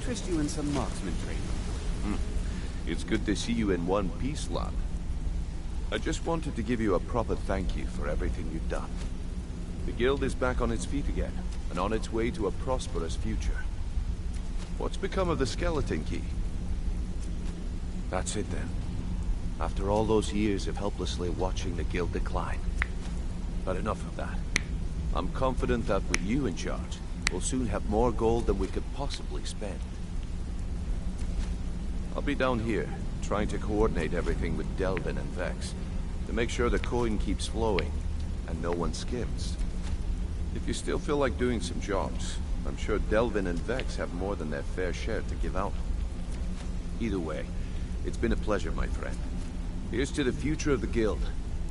interest you in some marksman training? It's good to see you in one piece, lad. I just wanted to give you a proper thank you for everything you've done. The guild is back on its feet again, and on its way to a prosperous future. What's become of the skeleton key? That's it then. After all those years of helplessly watching the guild decline. But enough of that. I'm confident that with you in charge, we'll soon have more gold than we could possibly spend. I'll be down here, trying to coordinate everything with Delvin and Vex, to make sure the coin keeps flowing, and no one skims. If you still feel like doing some jobs, I'm sure Delvin and Vex have more than their fair share to give out. Either way, it's been a pleasure, my friend. Here's to the future of the guild.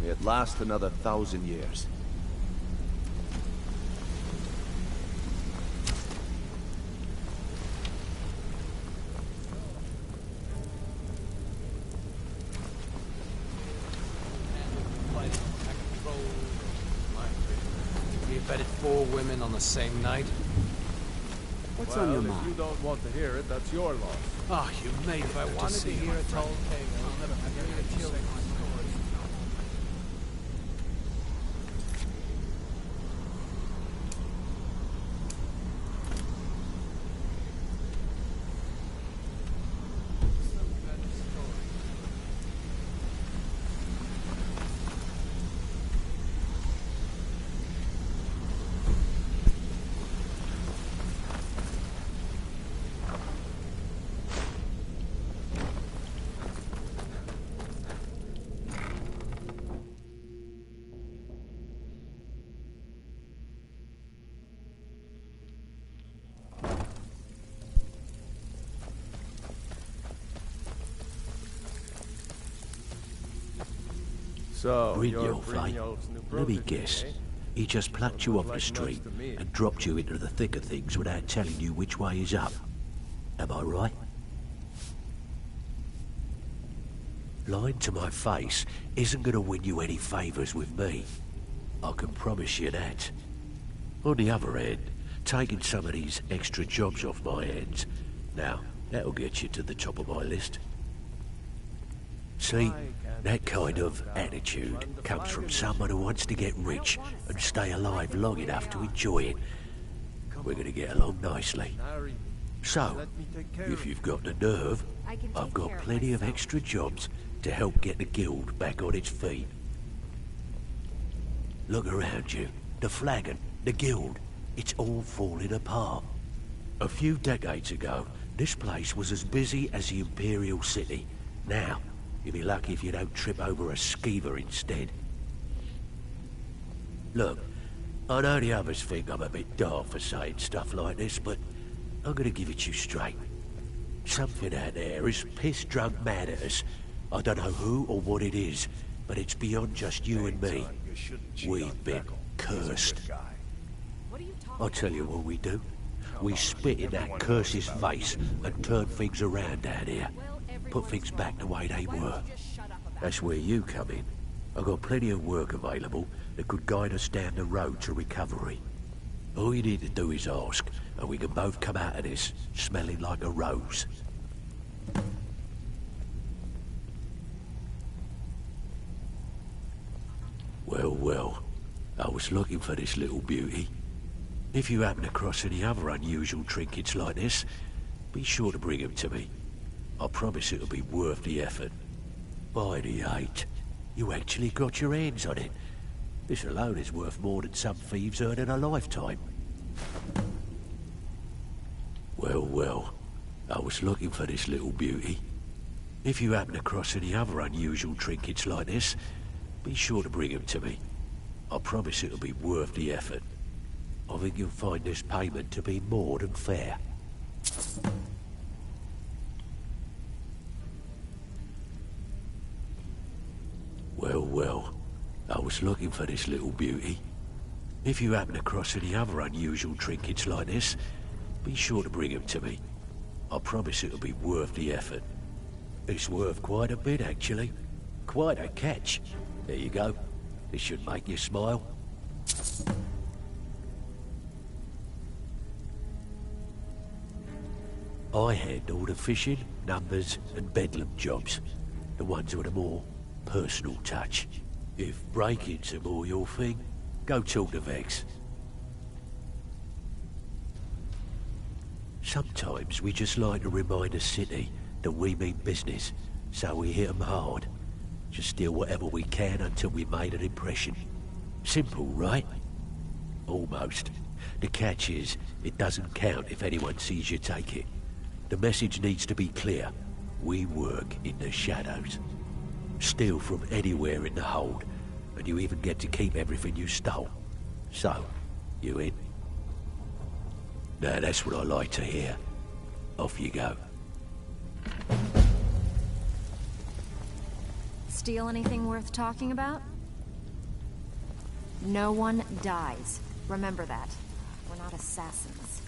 May it last another 1,000 years. You bedded 4 women on the same night? What's on your If mind? you don't want to hear it, that's your loss. Oh, you made If I to wanted to see hear my it friend. told, I'll never forget it until my story. So, you're Brynjolf's new Let me protege, guess. eh? He just plucked you off the Like street most of me. and dropped you into the thick of things without telling you which way is up. Am I right? Lying to my face isn't going to win you any favours with me. I can promise you that. On the other hand, taking some of these extra jobs off my hands, now, that'll get you to the top of my list. See, that kind of attitude comes from someone who wants to get rich and stay alive long enough to enjoy it. We're going to get along nicely. So, if you've got the nerve, I've got plenty of extra jobs to help get the guild back on its feet. Look around you. The flagon, the guild, it's all falling apart. A few decades ago, this place was as busy as the Imperial City. Now, you'll be lucky if you don't trip over a skeever instead. Look, I know the others think I'm a bit daft for saying stuff like this, but I'm gonna give it to you straight. Something out there is piss-drunk mad at us. I don't know who or what it is, but it's beyond just you and me. We've been cursed. I'll tell you what we do. We spit in that curse's face and turn things around down here. Put things back the way they were. That's where you come in. I've got plenty of work available that could guide us down the road to recovery. All you need to do is ask, and we can both come out of this smelling like a rose. Well, I was looking for this little beauty. If you happen across any other unusual trinkets like this, be sure to bring them to me. I promise it'll be worth the effort. By the 8, you actually got your hands on it. This alone is worth more than some thieves earn in a lifetime. Well, I was looking for this little beauty. If you happen across any other unusual trinkets like this, be sure to bring them to me. I promise it'll be worth the effort. I think you'll find this payment to be more than fair. Well, I was looking for this little beauty. If you happen across any other unusual trinkets like this, be sure to bring them to me. I promise it'll be worth the effort. It's worth quite a bit, actually. Quite a catch. There you go. This should make you smile. I handle the fishing, numbers, and bedlam jobs. The ones with a more personal touch. If break-ins are more your thing, go talk to Vex. Sometimes we just like to remind the city that we mean business, so we hit 'em hard. Just steal whatever we can until we made an impression. Simple, right? Almost. The catch is, it doesn't count if anyone sees you take it. The message needs to be clear. We work in the shadows. Steal from anywhere in the hold, and you even get to keep everything you stole. So, you in? Now that's what I like to hear. Off you go. Steal anything worth talking about? No one dies. Remember that. We're not assassins.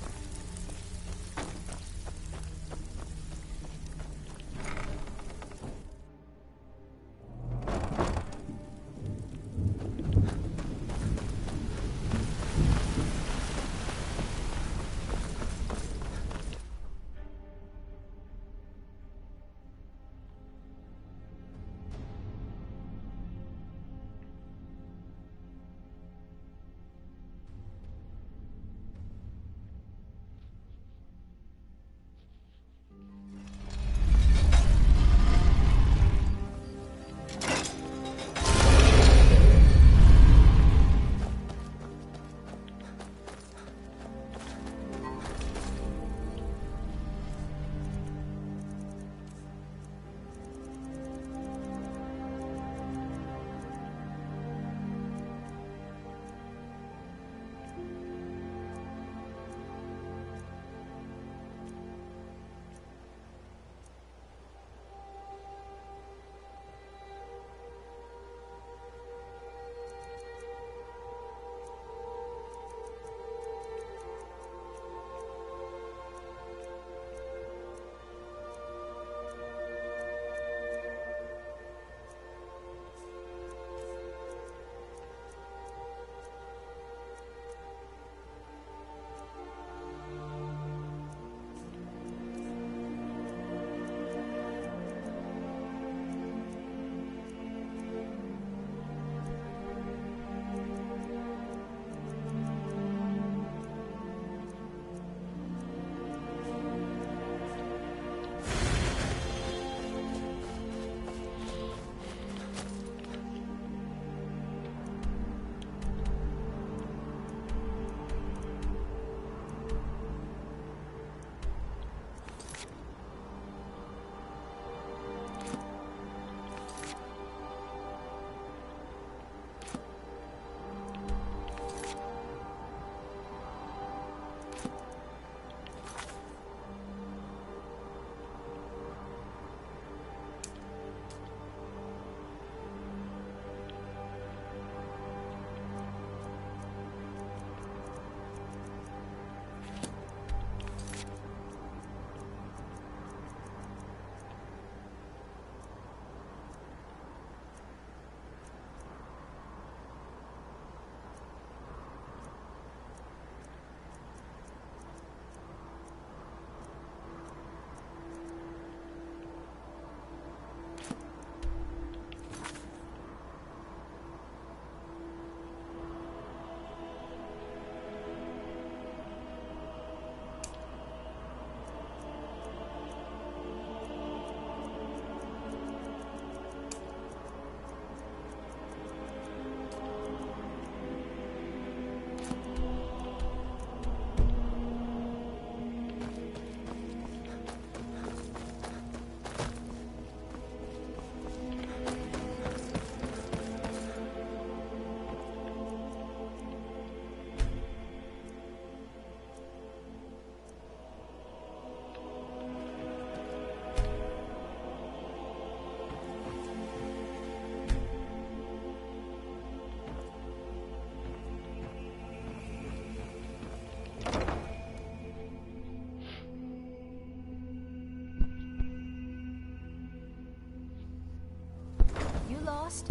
You lost?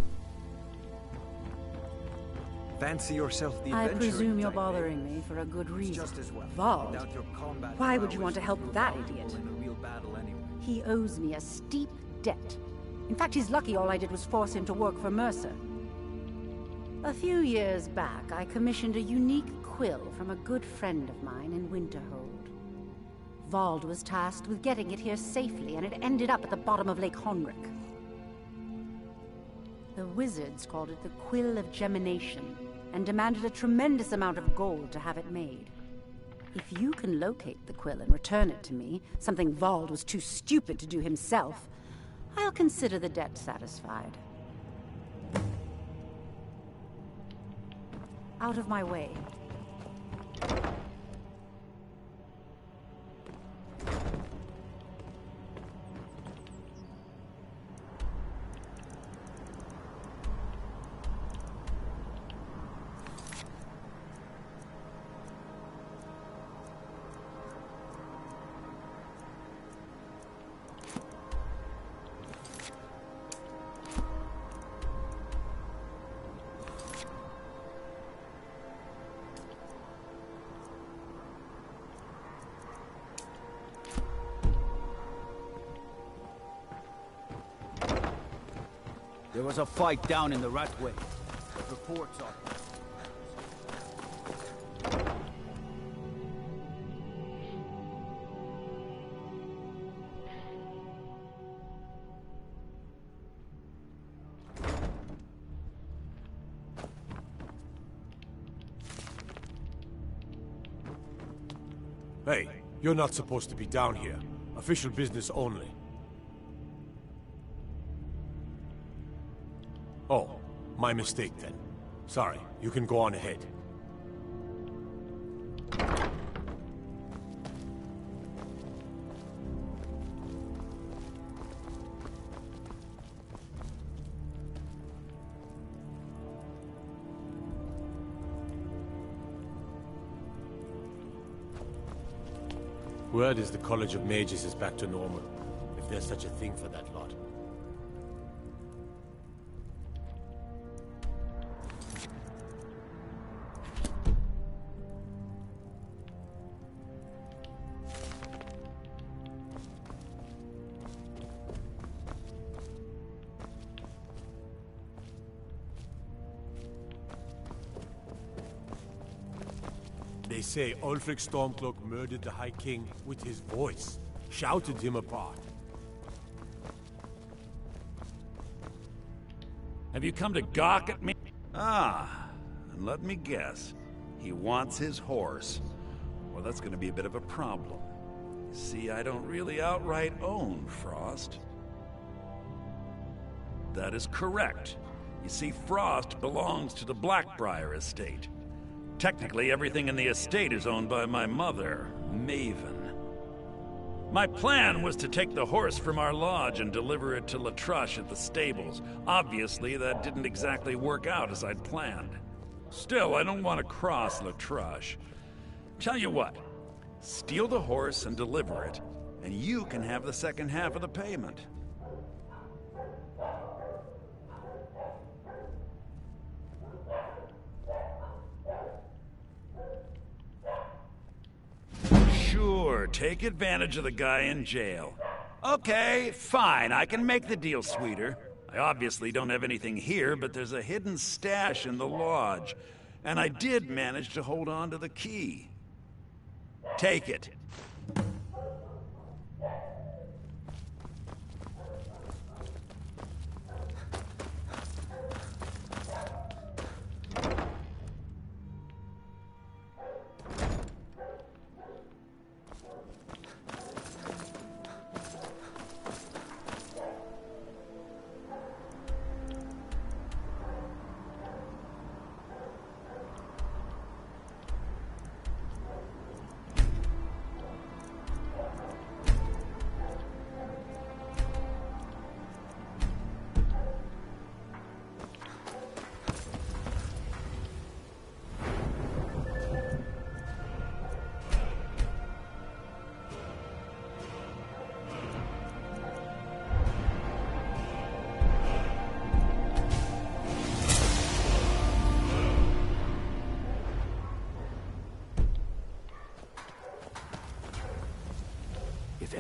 Fancy yourself the I adventuring presume you're type, bothering me for a good eh? reason. Just as well. Vald? Without your combat Why would you want prowess, to help you're that valuable idiot? in a real battle anyway. He owes me a steep debt. In fact, he's lucky all I did was force him to work for Mercer. A few years back, I commissioned a unique quill from a good friend of mine in Winterhold. Vald was tasked with getting it here safely, and it ended up at the bottom of Lake Honrick. The wizards called it the Quill of Gemination, and demanded a tremendous amount of gold to have it made. If you can locate the quill and return it to me, something Vald was too stupid to do himself, I'll consider the debt satisfied. Out of my way. There was a fight down in the Ratway. Reports are... Hey, you're not supposed to be down here. Official business only. Oh, my mistake then. Sorry, you can go on ahead. Word is the College of Mages is back to normal, if there's such a thing for that lot. They say Ulfric Stormcloak murdered the High King with his voice, shouted him apart. Have you come to gawk at me? Ah, and let me guess. He wants his horse. Well, that's gonna be a bit of a problem. See, I don't really outright own Frost. That is correct. You see, Frost belongs to the Blackbriar estate. Technically, everything in the estate is owned by my mother, Maven. My plan was to take the horse from our lodge and deliver it to Latrush at the stables. Obviously, that didn't exactly work out as I'd planned. Still, I don't want to cross Latrush. Tell you what, steal the horse and deliver it, and you can have the second half of the payment. Sure, take advantage of the guy in jail. Okay, fine, I can make the deal sweeter. I obviously don't have anything here, but there's a hidden stash in the lodge. And I did manage to hold on to the key. Take it.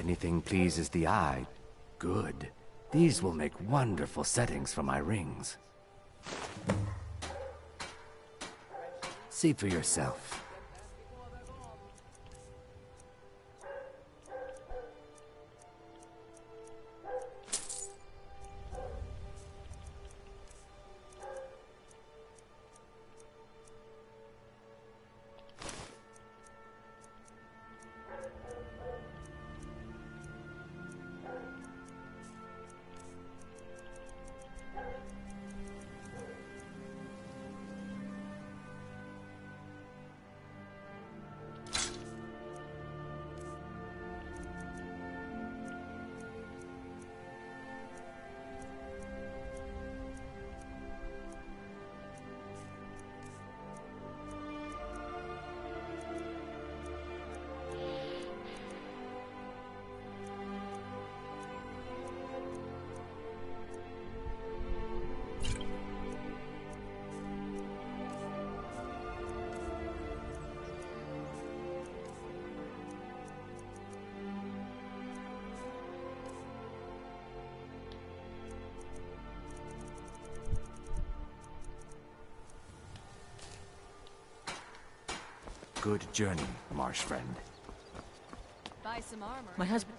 anything pleases the eye, good. These will make wonderful settings for my rings. See for yourself. Good journey, marsh friend. Buy some armor. My husband...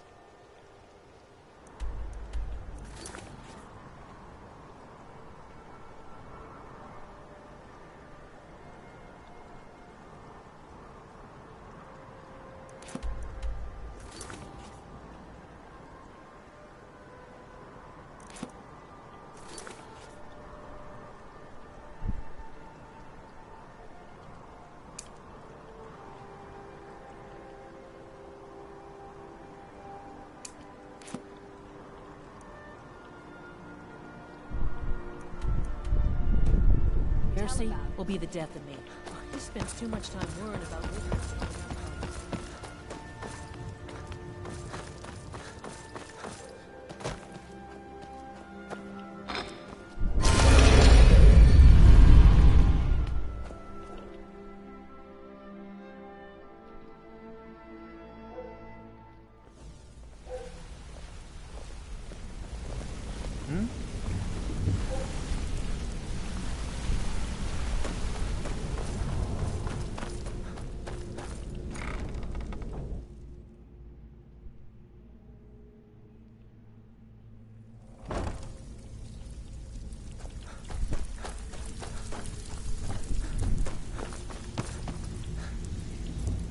Mercy will be the death of me. He spends too much time worrying about witnesses.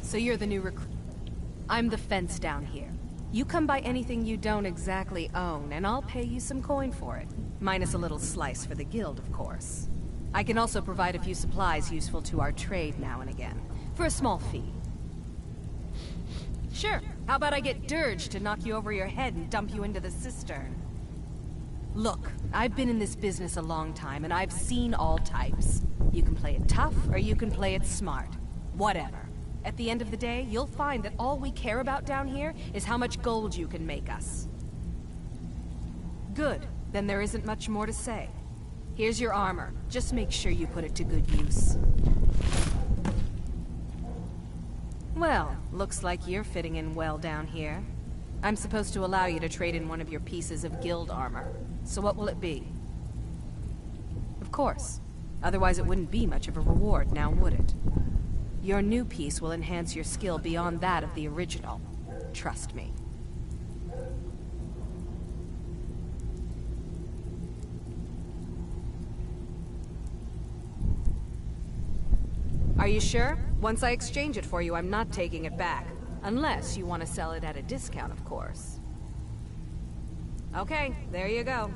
So you're the new recruit. I'm the fence down here. You come by anything you don't exactly own, and I'll pay you some coin for it. Minus a little slice for the guild, of course. I can also provide a few supplies useful to our trade now and again, for a small fee. Sure, how about I get Dirge to knock you over your head and dump you into the cistern? Look, I've been in this business a long time, and I've seen all types. You can play it tough, or you can play it smart. Whatever. At the end of the day, you'll find that all we care about down here is how much gold you can make us. Good. Then there isn't much more to say. Here's your armor. Just make sure you put it to good use. Well, looks like you're fitting in well down here. I'm supposed to allow you to trade in one of your pieces of guild armor. So what will it be? Of course. Otherwise it wouldn't be much of a reward, now would it? Your new piece will enhance your skill beyond that of the original. Trust me. Are you sure? Once I exchange it for you, I'm not taking it back. Unless you want to sell it at a discount, of course. Okay, there you go.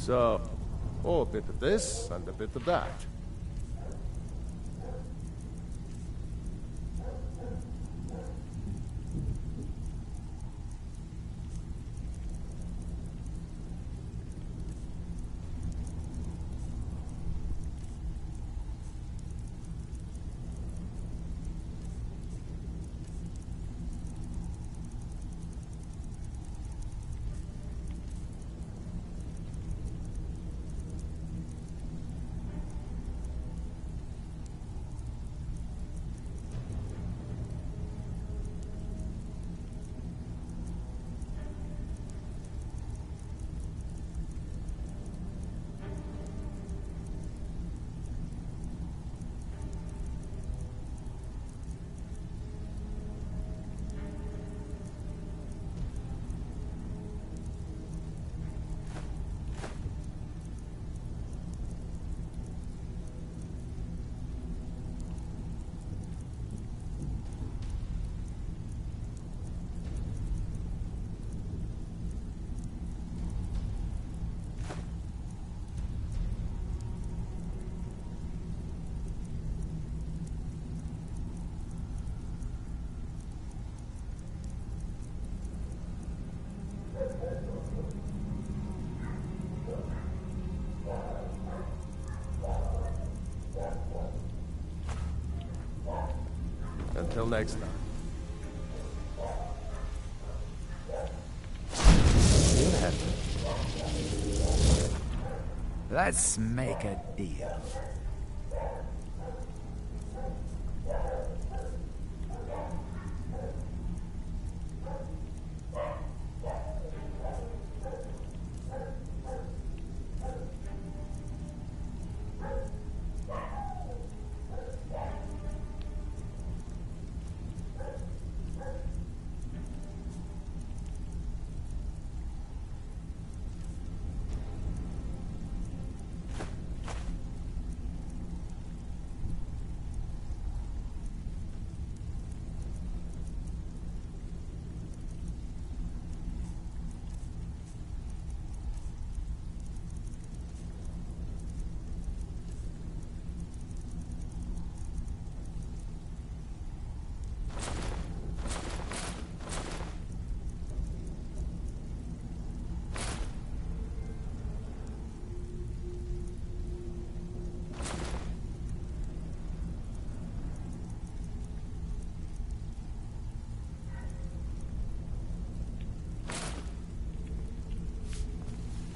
So, a bit of this and a bit of that. Till next time. Let's make a deal.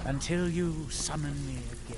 Until you summon me again.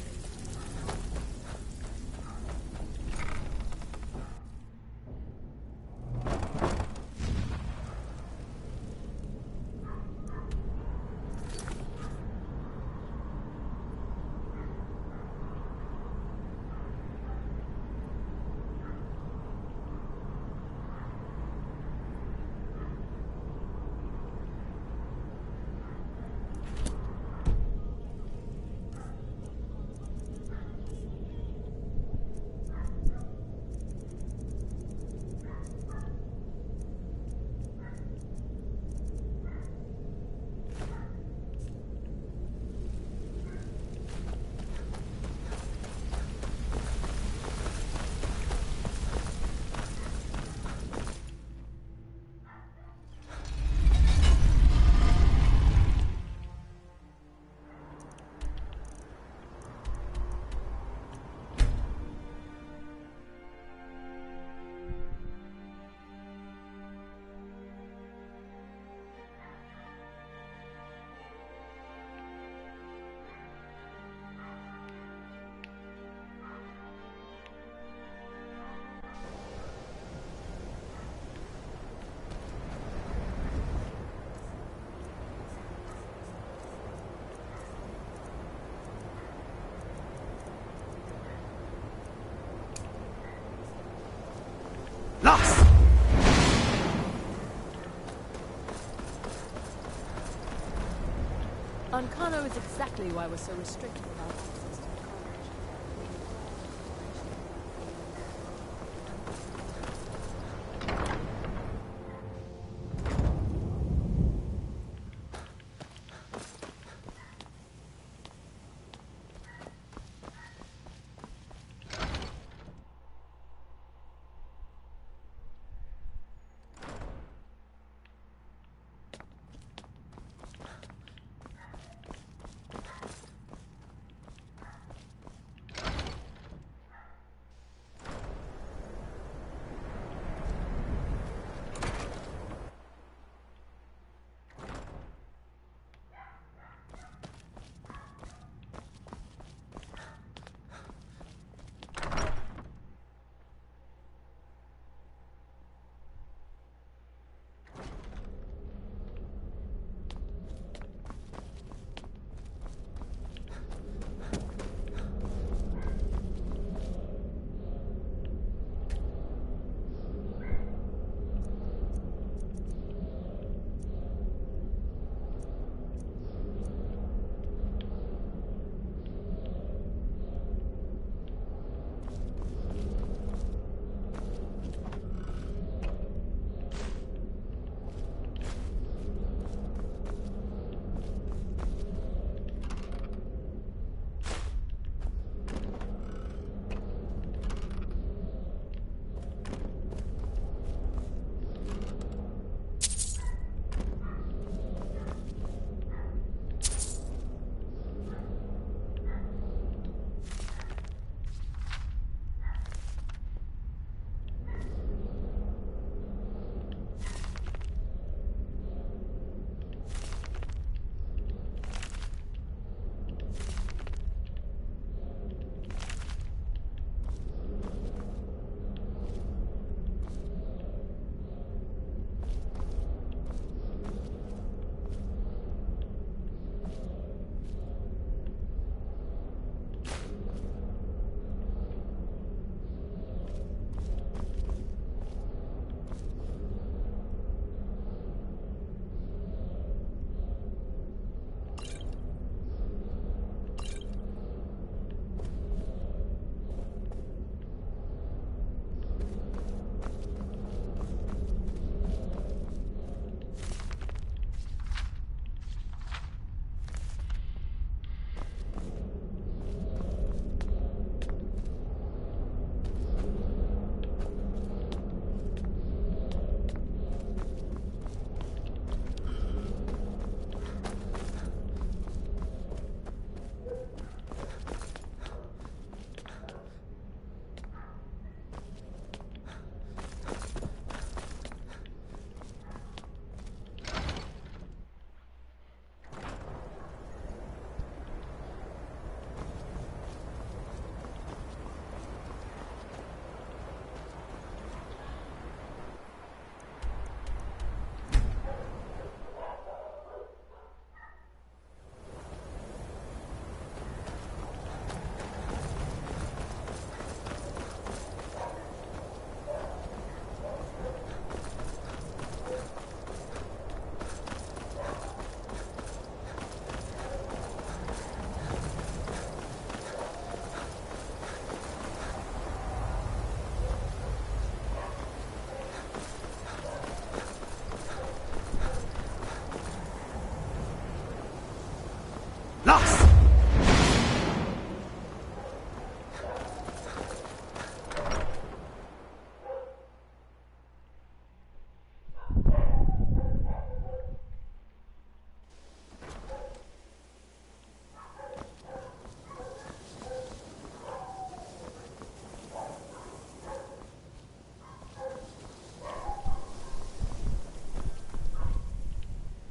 Ancano is exactly why we're so restricted about access to the college.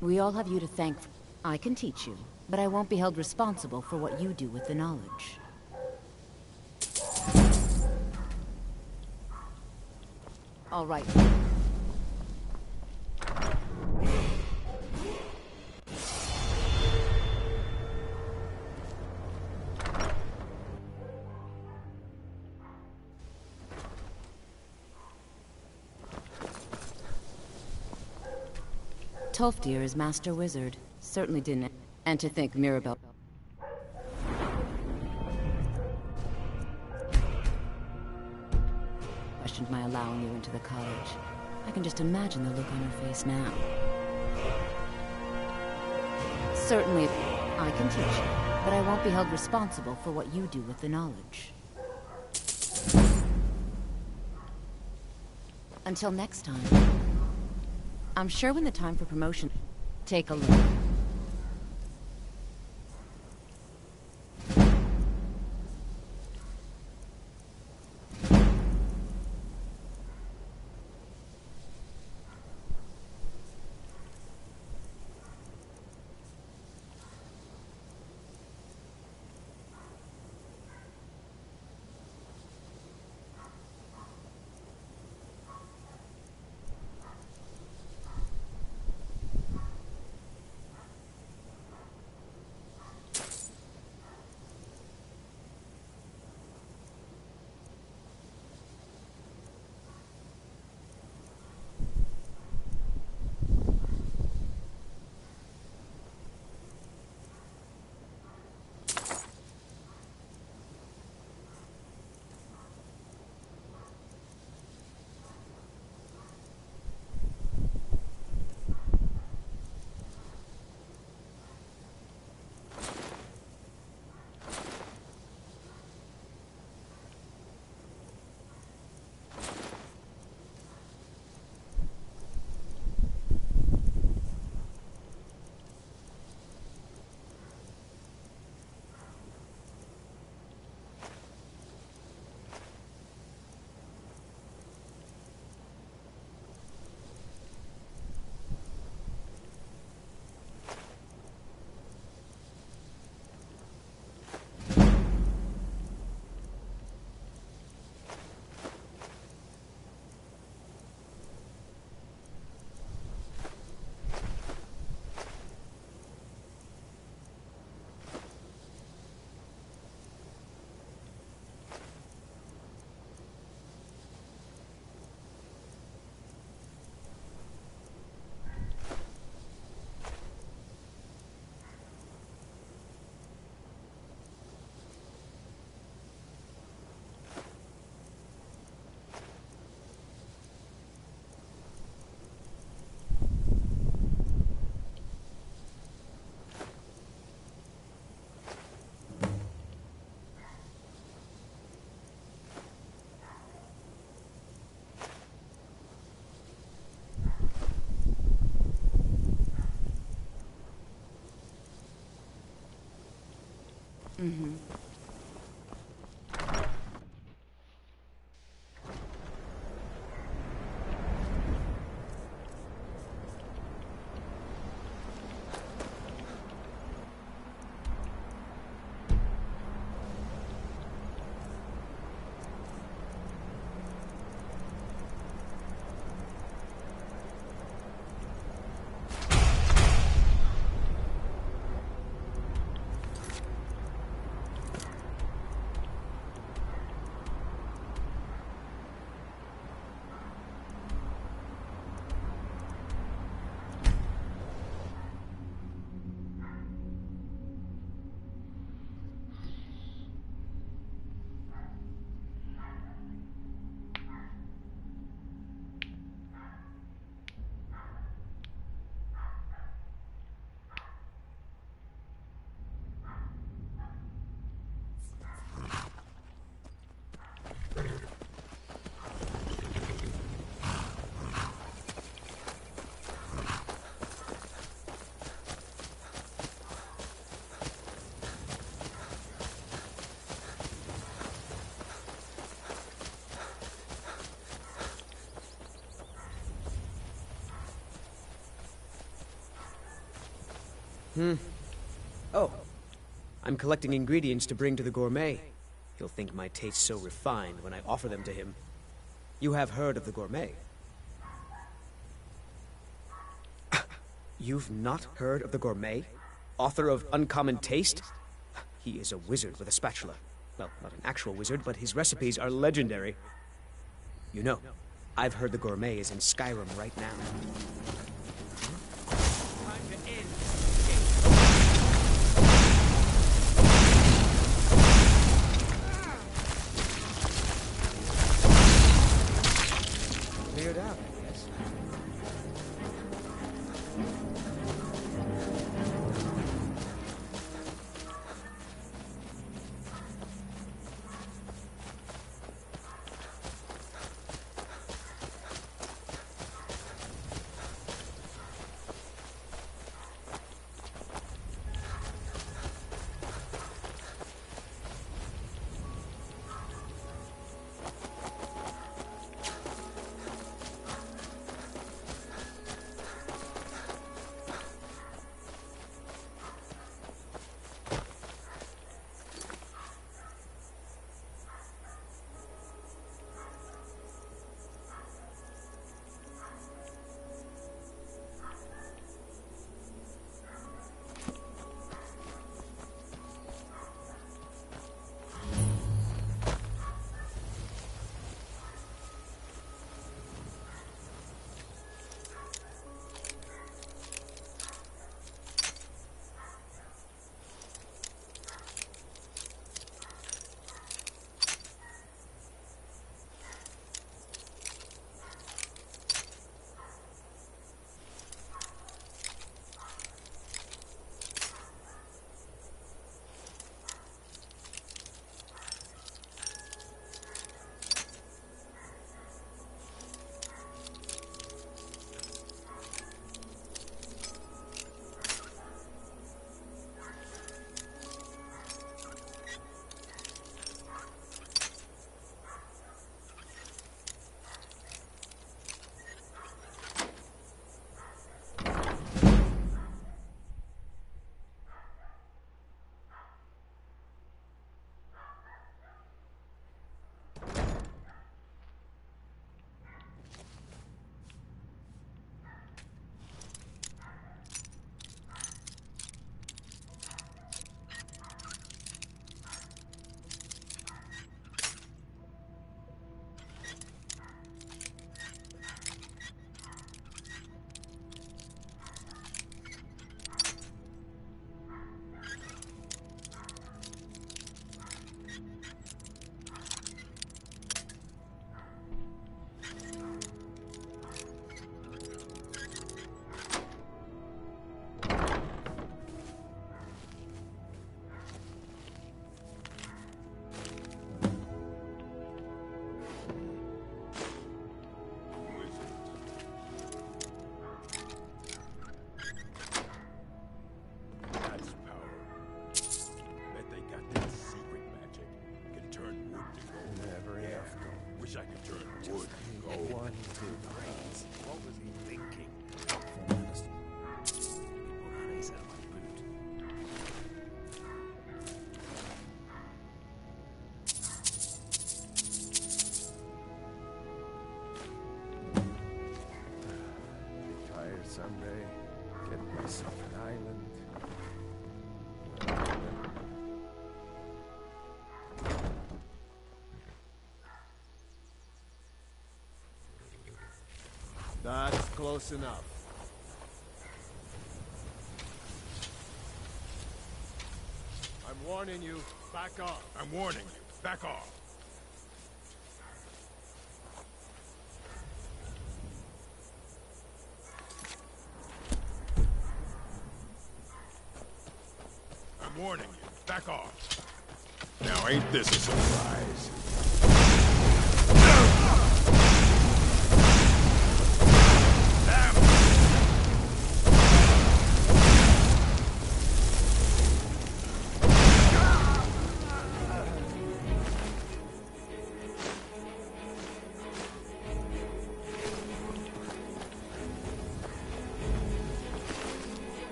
We all have you to thank. I can teach you, but I won't be held responsible for what you do with the knowledge. All right. Tolfdir is Master Wizard. Certainly didn't. And to think Mirabelle... questioned my allowing you into the college. I can just imagine the look on her face now. Certainly, I can teach you, but I won't be held responsible for what you do with the knowledge. Until next time. I'm sure when the time for promotion... Take a look. Mm-hmm. Oh, I'm collecting ingredients to bring to the gourmet. He'll think my taste's so refined when I offer them to him. You have heard of the gourmet? You've not heard of the gourmet? Author of Uncommon Taste? He is a wizard with a spatula. Well, not an actual wizard, but his recipes are legendary. You know, I've heard the gourmet is in Skyrim right now. Time to end. Cleared out, I guess. Someday, get myself an island. That's close enough. I'm warning you, back off. I'm warning you, back off. I'm warning you, back off. Now ain't this a surprise?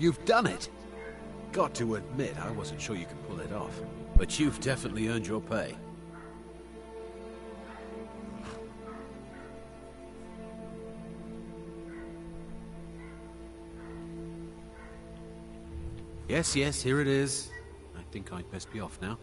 You've done it! Got to admit, I wasn't sure you could pull it off. But you've definitely earned your pay. Yes, yes, here it is. I think I'd best be off now.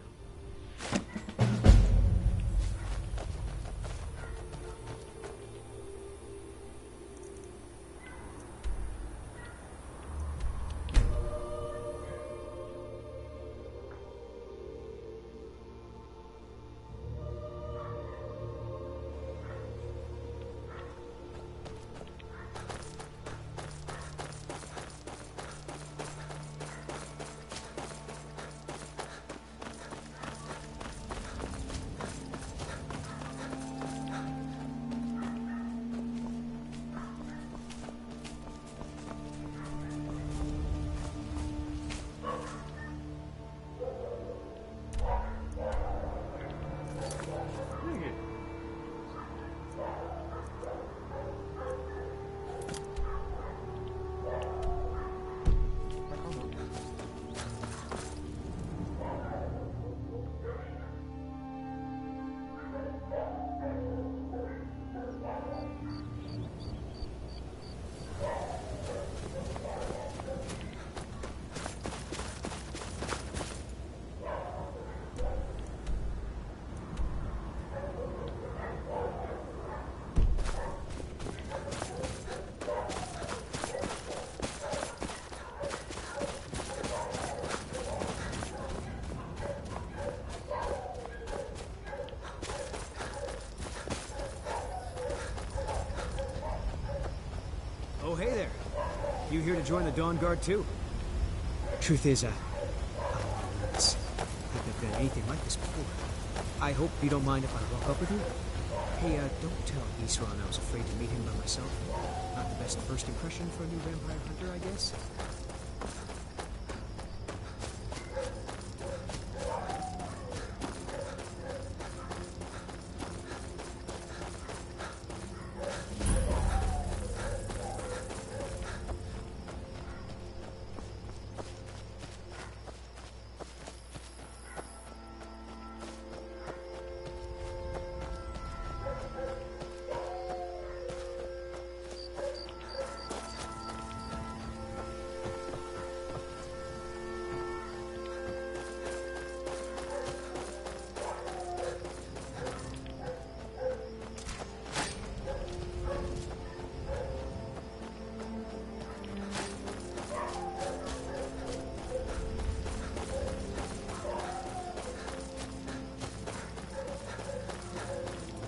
Oh, hey there. You here to join the Dawn Guard, too? Truth is, I'm nervous. I think I've done anything like this before. I hope you don't mind if I walk up with you. Hey, don't tell Isran I was afraid to meet him by myself. Not the best first impression for a new vampire hunter, I guess.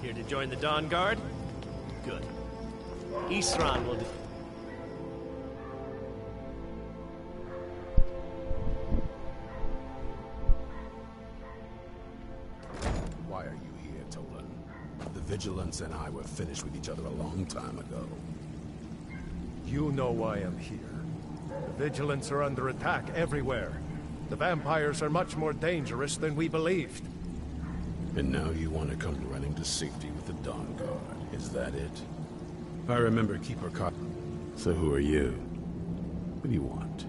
Here to join the Dawn Guard? Good. Isran will do. Why are you here, Tolan? The Vigilance and I were finished with each other a long time ago. You know why I'm here. The Vigilants are under attack everywhere. The vampires are much more dangerous than we believed. And now you want to come running to safety with the Dawn Guard. Is that it? If I remember Keeper Cot. So who are you? What do you want?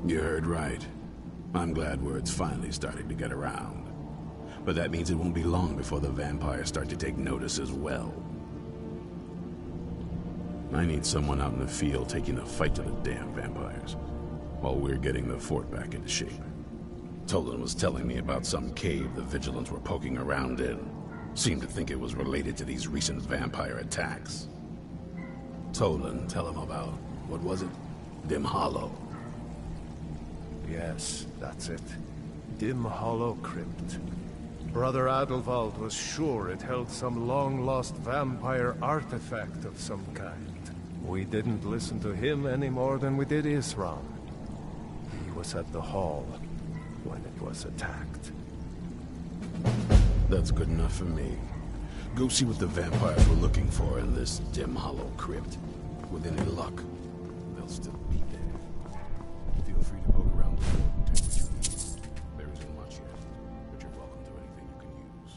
You heard right. I'm glad word's finally starting to get around. But that means it won't be long before the vampires start to take notice as well. I need someone out in the field taking the fight to the damn vampires, while we're getting the fort back into shape. Tolan was telling me about some cave the Vigilants were poking around in. Seemed to think it was related to these recent vampire attacks. Tolan, tell him about, what was it? Dim Hollow. Yes, that's it. Dim Hollow Crypt. Brother Adelwald was sure it held some long-lost vampire artifact of some kind. We didn't listen to him any more than we did Isran. He was at the hall when it was attacked. That's good enough for me. Go see what the vampires were looking for in this Dim Hollow Crypt. With any luck, they'll still be there. Feel free to poke around the fort and take what you need. There isn't much yet, but you're welcome to anything you can use.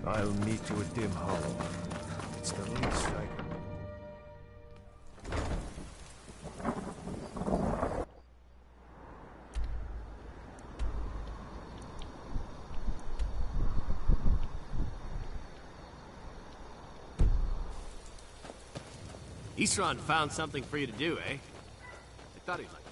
I'll meet you at Dim Hollow. It's the least I can... Isran found something for you to do, eh? I thought he'd like...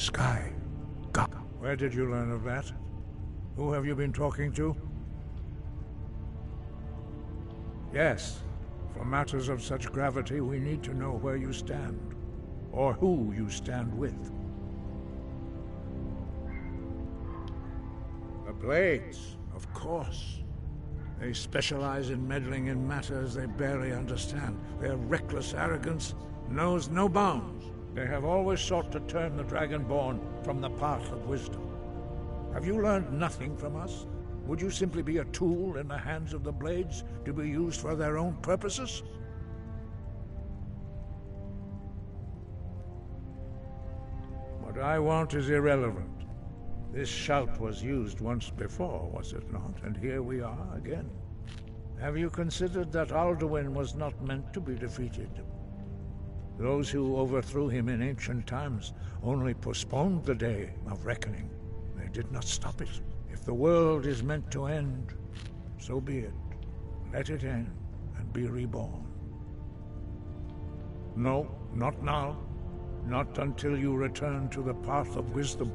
Sky. Go. Where did you learn of that? Who have you been talking to? Yes. For matters of such gravity, we need to know where you stand. Or who you stand with. The Blades, of course. They specialize in meddling in matters they barely understand. Their reckless arrogance knows no bounds. They have always sought to turn the Dragonborn from the path of wisdom. Have you learned nothing from us? Would you simply be a tool in the hands of the Blades to be used for their own purposes? What I want is irrelevant. This shout was used once before, was it not? And here we are again. Have you considered that Alduin was not meant to be defeated? Those who overthrew him in ancient times only postponed the day of reckoning. They did not stop it. If the world is meant to end, so be it. Let it end and be reborn. No, not now. Not until you return to the path of wisdom.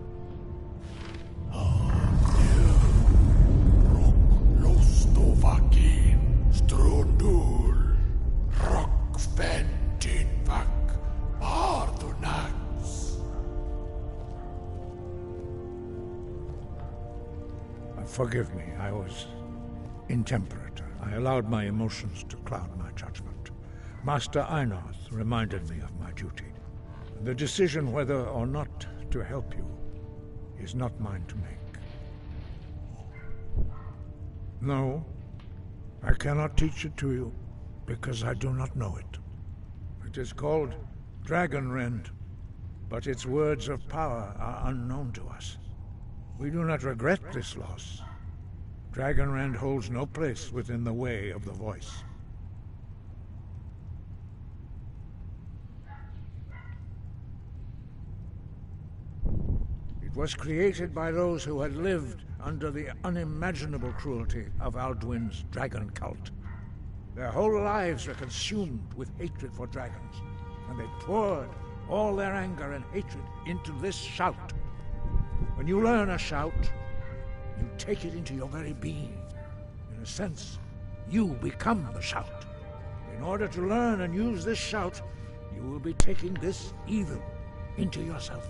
Forgive me, I was intemperate. I allowed my emotions to cloud my judgment. Master Einarth reminded me of my duty. The decision whether or not to help you is not mine to make. No, I cannot teach it to you, because I do not know it. It is called Dragon Rend, but its words of power are unknown to us. We do not regret this loss. Dragon Rend holds no place within the way of the voice. It was created by those who had lived under the unimaginable cruelty of Alduin's dragon cult. Their whole lives were consumed with hatred for dragons, and they poured all their anger and hatred into this shout. When you learn a shout, you take it into your very being. In a sense, you become the shout. In order to learn and use this shout, you will be taking this evil into yourself.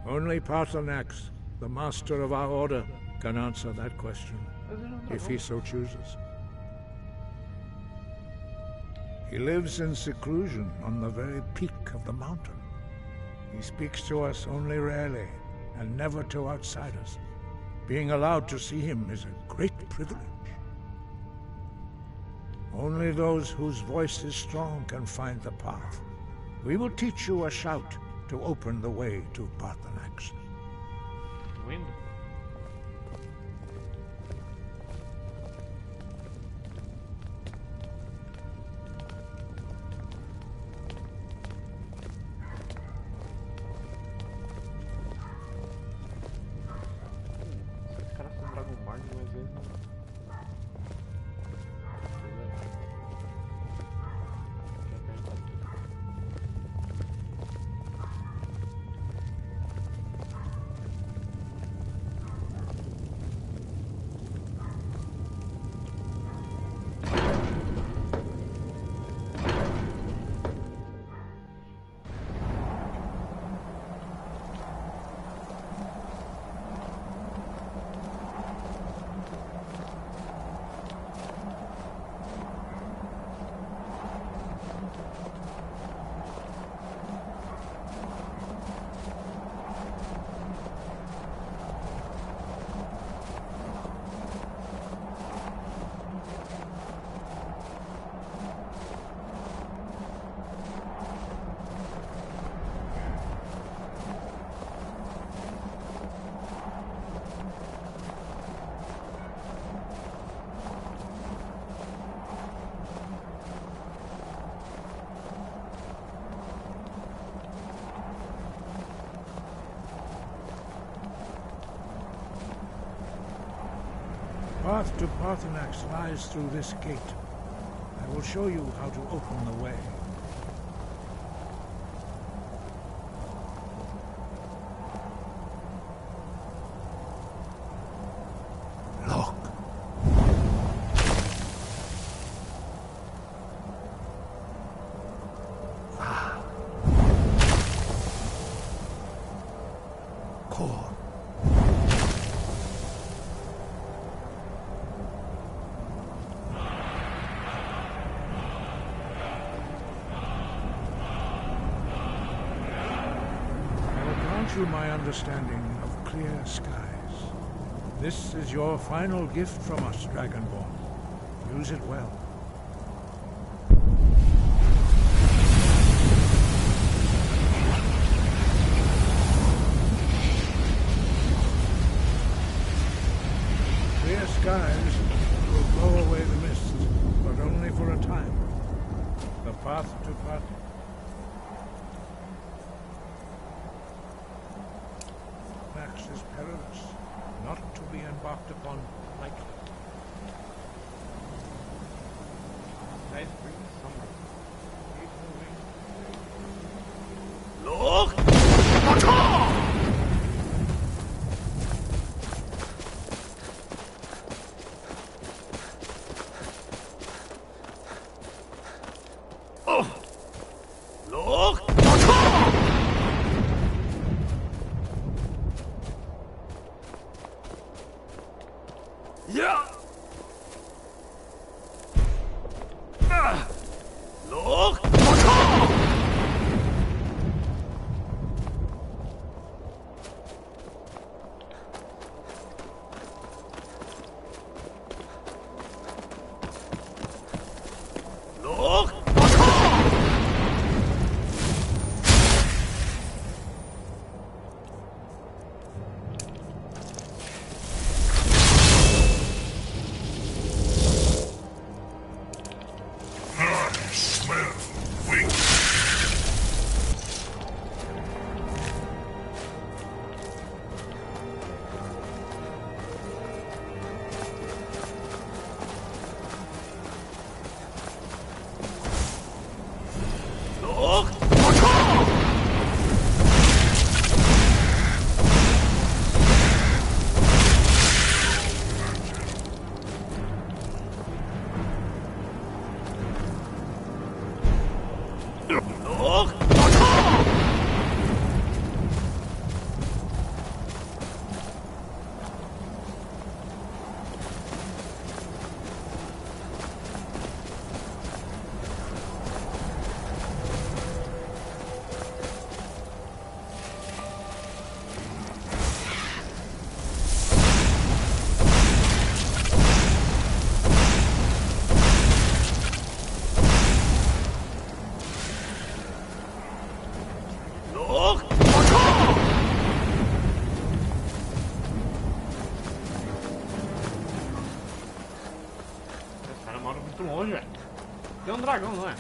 Only Paarthurnax, the master of our order, can answer that question, if he so chooses. He lives in seclusion on the very peak of the mountain. He speaks to us only rarely, and never to outsiders. Being allowed to see him is a great privilege. Only those whose voice is strong can find the path. We will teach you a shout to open the way to Paarthurnax. Wind. Esse cara com Dragon Bard às vezes não. The path to Paarthurnax lies through this gate. I will show you how to open the way. Look. Core. You my understanding of clear skies. This is your final gift from us, Dragonborn. Use it well. Clear skies will blow away the mist, but only for a time. The path to Paarthurnax. Is perilous, not to be embarked upon lightly. Nice breeze, summer. Keep moving. Look! Oh! Look! Yeah. smell. Wait. Tem um dragão, não é?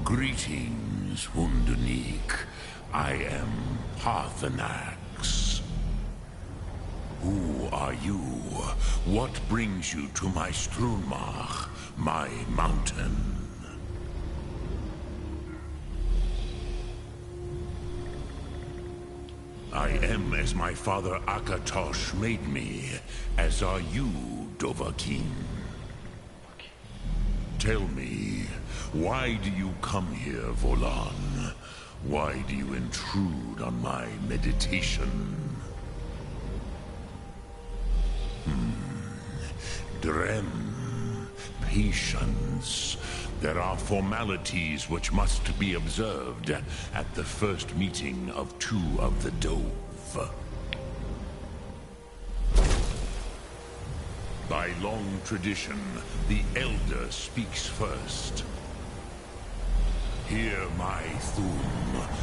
Greetings, Wunderneek. I am Parthenax. Who are you? What brings you to my Strunmach, my mountain? I am as my father Akatosh made me, as are you, Dovahkiin. Tell me, why do you come here, Volan? Why do you intrude on my meditation? Drem, patience. There are formalities which must be observed at the first meeting of two of the Dove. By long tradition, the Elder speaks first. Hear my thum.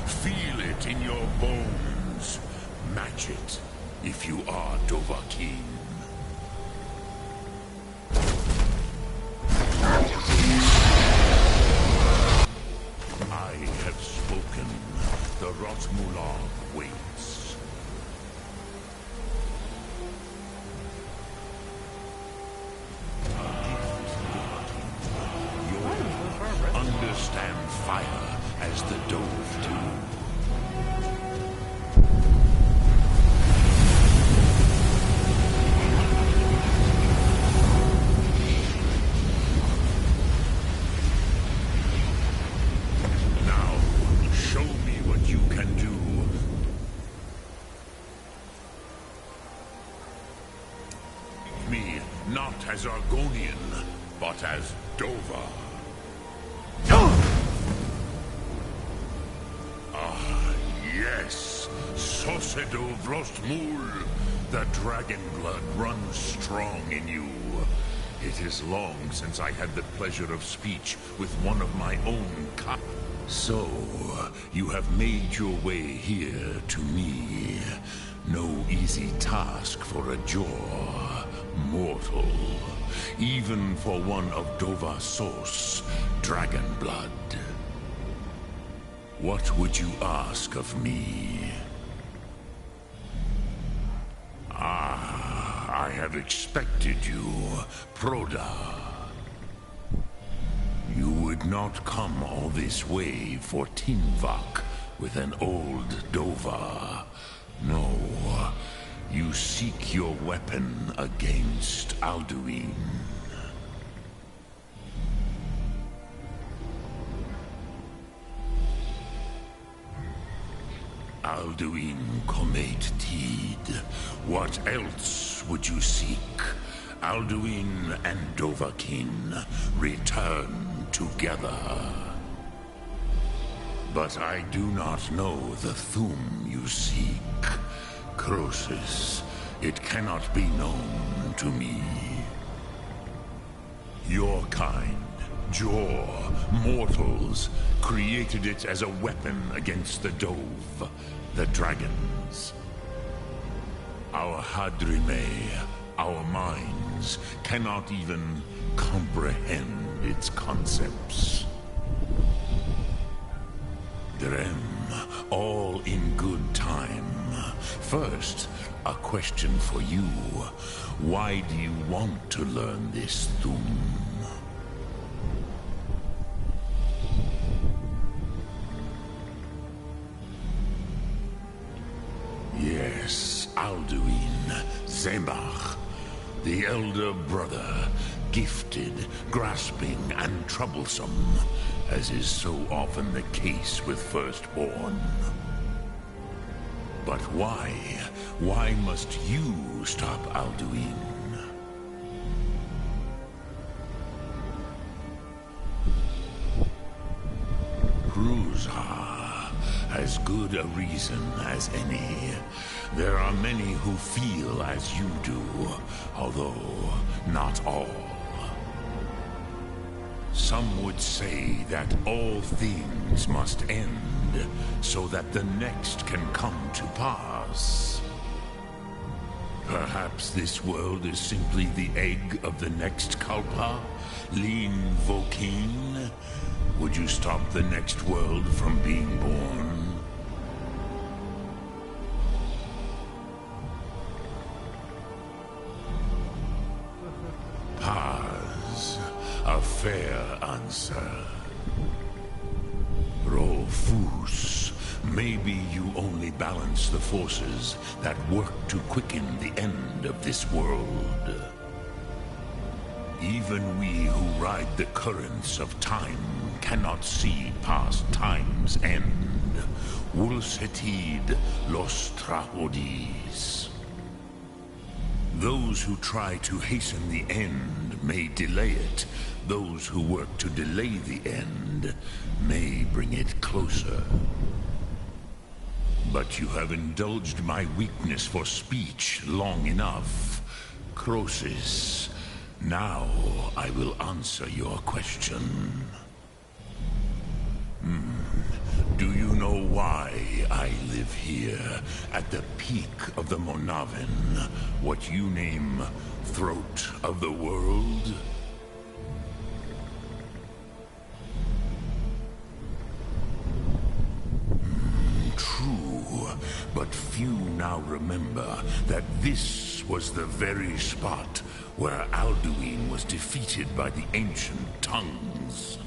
Feel it in your bones. Match it, if you are Dovahkiin. I have spoken. The Rotmulag waits. Understand fire as the Dove do. Now, show me what you can do. Me, not as Argonian, but as Dova. Yes, Sosedo Vrostmul. The dragon blood runs strong in you. It is long since I had the pleasure of speech with one of my own kind. So, you have made your way here to me. No easy task for a jaw, mortal. Even for one of Dova Sos, dragon blood. What would you ask of me? Ah, I have expected you, Proda. You would not come all this way for Tinvak with an old Dova. No. You seek your weapon against Alduin. Alduin Comet Tid. What else would you seek? Alduin and Dovahkiin return together. But I do not know the Thum you seek. Croesus, it cannot be known to me. Your kind, Jor, mortals, created it as a weapon against the Dove, the dragons. Our Hadrime, our minds, cannot even comprehend its concepts. Drem, all in good time. First, a question for you. Why do you want to learn this Thum? Yes, Alduin, Zemach, the elder brother, gifted, grasping, and troublesome, as is so often the case with firstborn. But why? Why must you stop Alduin? Cruzha, as good a reason as any. There are many who feel as you do, although not all. Some would say that all things must end, so that the next can come to pass. Perhaps this world is simply the egg of the next Kalpa, Lin Vokin. Would you stop the next world from being born? Paz, a fair answer. Rolfus, maybe you only balance the forces that work to quicken the end of this world. Even we who ride the currents of time cannot see past time's end. Wulsetid los trahodis. Those who try to hasten the end may delay it. Those who work to delay the end may bring it closer. But you have indulged my weakness for speech long enough. Croesus, now I will answer your question. Do you know why I live here, at the peak of the Monavin, what you name Throat of the World? True, but few now remember that this was the very spot where Alduin was defeated by the ancient tongues.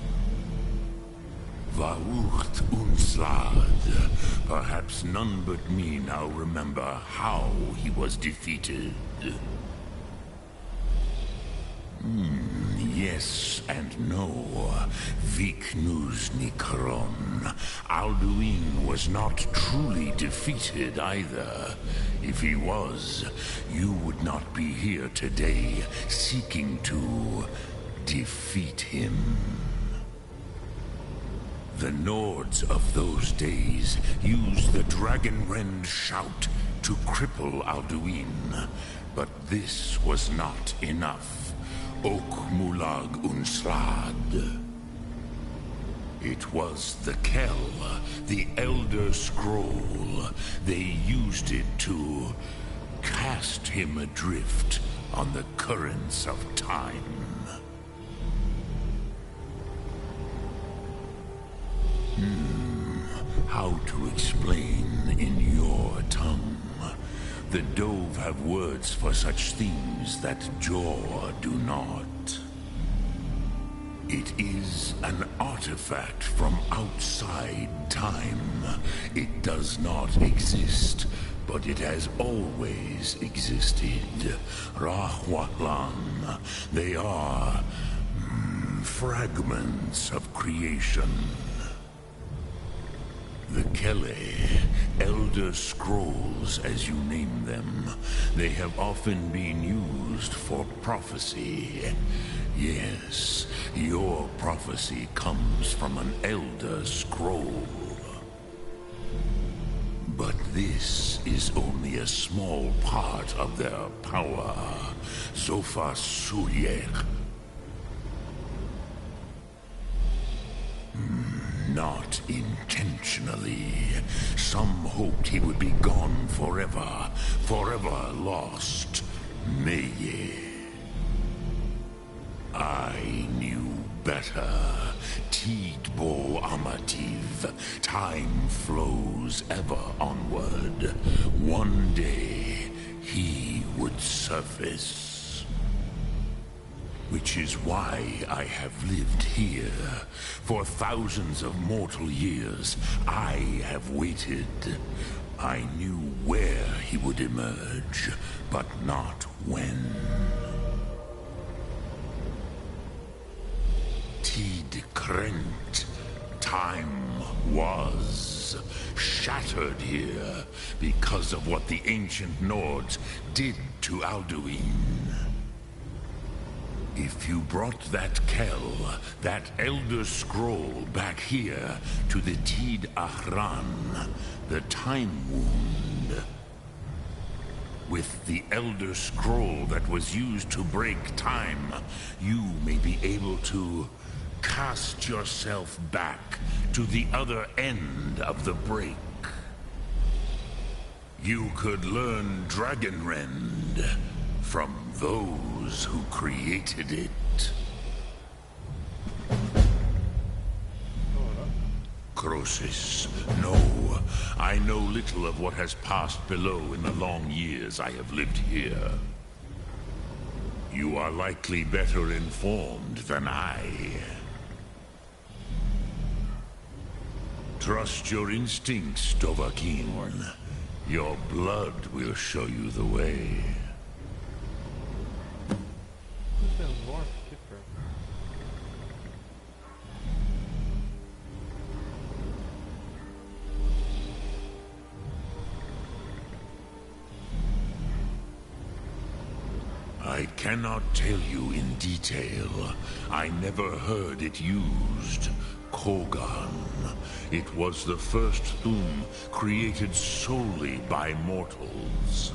Vaucht Unslad. Perhaps none but me now remember how he was defeated. Yes and no. Viknus Nikron. Alduin was not truly defeated either. If he was, you would not be here today seeking to defeat him. The Nords of those days used the Dragonrend shout to cripple Alduin, but this was not enough. Ok Mulag Unslad. It was the Kell, the Elder Scroll. They used it to cast him adrift on the currents of time. How to explain in your tongue? The Dove have words for such things that Jor do not. It is an artifact from outside time. It does not exist, but it has always existed. Rahwalan. They are fragments of creation. The Kele, Elder Scrolls as you name them, they have often been used for prophecy. Yes, your prophecy comes from an Elder Scroll. But this is only a small part of their power. Zofa Suryek. Not intentionally. Some hoped he would be gone forever. Forever lost. Meye. I knew better. Tidbo Amativ. Time flows ever onward. One day, he would surface. Which is why I have lived here. For thousands of mortal years, I have waited. I knew where he would emerge, but not when. Tid Krent. Time was shattered here because of what the ancient Nords did to Alduin. If you brought that Kel, that Elder Scroll back here to the Tid Ahran, the Time Wound, with the Elder Scroll that was used to break time, you may be able to cast yourself back to the other end of the break. You could learn Dragonrend from those who created it. Croesus, no. I know little of what has passed below in the long years I have lived here. You are likely better informed than I. Trust your instincts, Dovahkiin. Your blood will show you the way. I cannot tell you in detail. I never heard it used. Kogan. It was the first Thum created solely by mortals.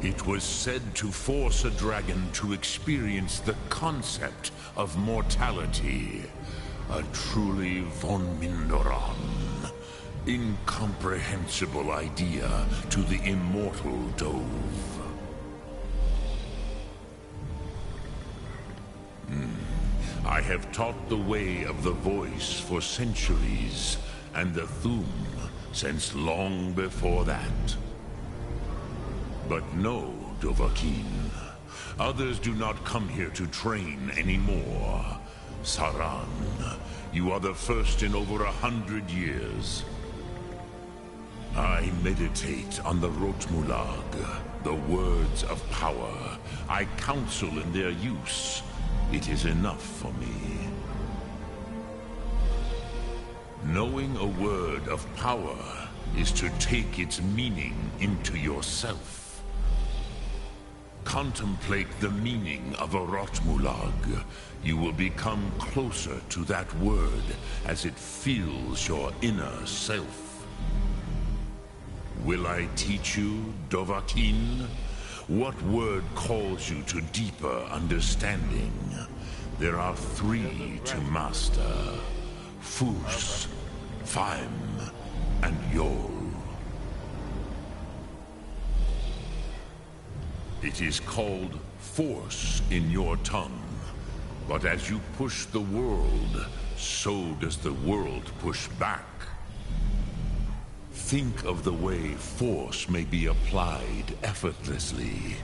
It was said to force a dragon to experience the concept of mortality. A truly von Mindoran. Incomprehensible idea to the immortal Dove. I have taught the way of the voice for centuries, and the Thum since long before that. But no, Dovahkiin. Others do not come here to train anymore. Saran, you are the first in over 100 years. I meditate on the Rotmulag, the words of power. I counsel in their use. It is enough for me. Knowing a word of power is to take its meaning into yourself. Contemplate the meaning of a Rotmulag. You will become closer to that word as it fills your inner self. Will I teach you, Dovahkiin? What word calls you to deeper understanding? There are 3 to master. Fus, Faim, and Yol. It is called force in your tongue. But as you push the world, so does the world push back. Think of the way force may be applied effortlessly.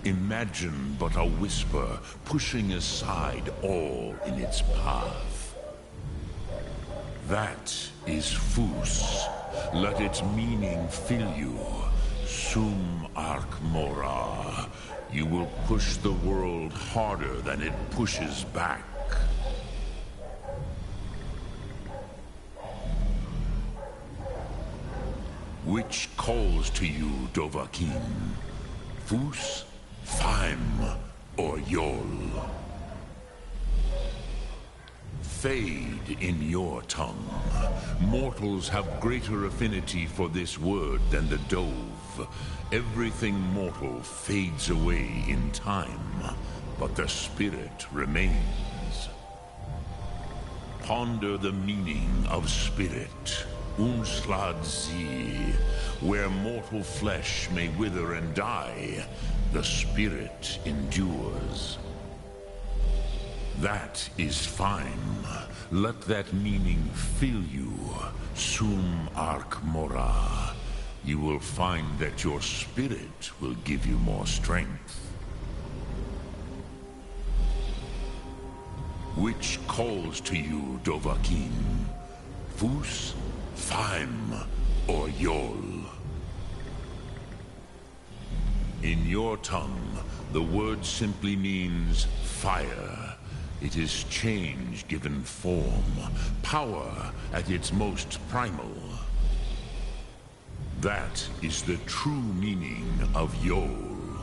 Imagine but a whisper pushing aside all in its path. That is Fus, Let its meaning fill you. Sum arc mora. You will push the world harder than it pushes back. Which calls to you, Dovahkiin? Fus, Faim, or Yol? Fade in your tongue. Mortals have greater affinity for this word than the Dove. Everything mortal fades away in time, but the spirit remains. Ponder the meaning of spirit. Unslad Zi. Where mortal flesh may wither and die, the spirit endures. That is fine. Let that meaning fill you. Sum arc mora. You will find that your spirit will give you more strength. Which calls to you, Dovahkiin? Fus, Faim, or Yol? In your tongue, the word simply means fire. It is change given form, power at its most primal. That is the true meaning of Yol.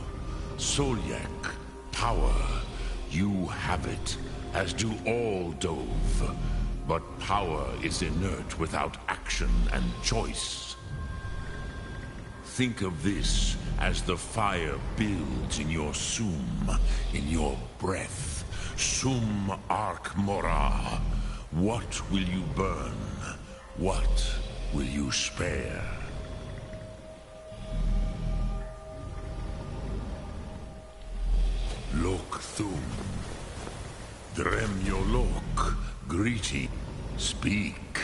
Solyak, power. You have it, as do all Dove. But power is inert without action and choice. Think of this as the fire builds in your sum, in your breath. Sum arc mora. What will you burn? What will you spare? Lok thum. Dremyolok. Greeting. Speak.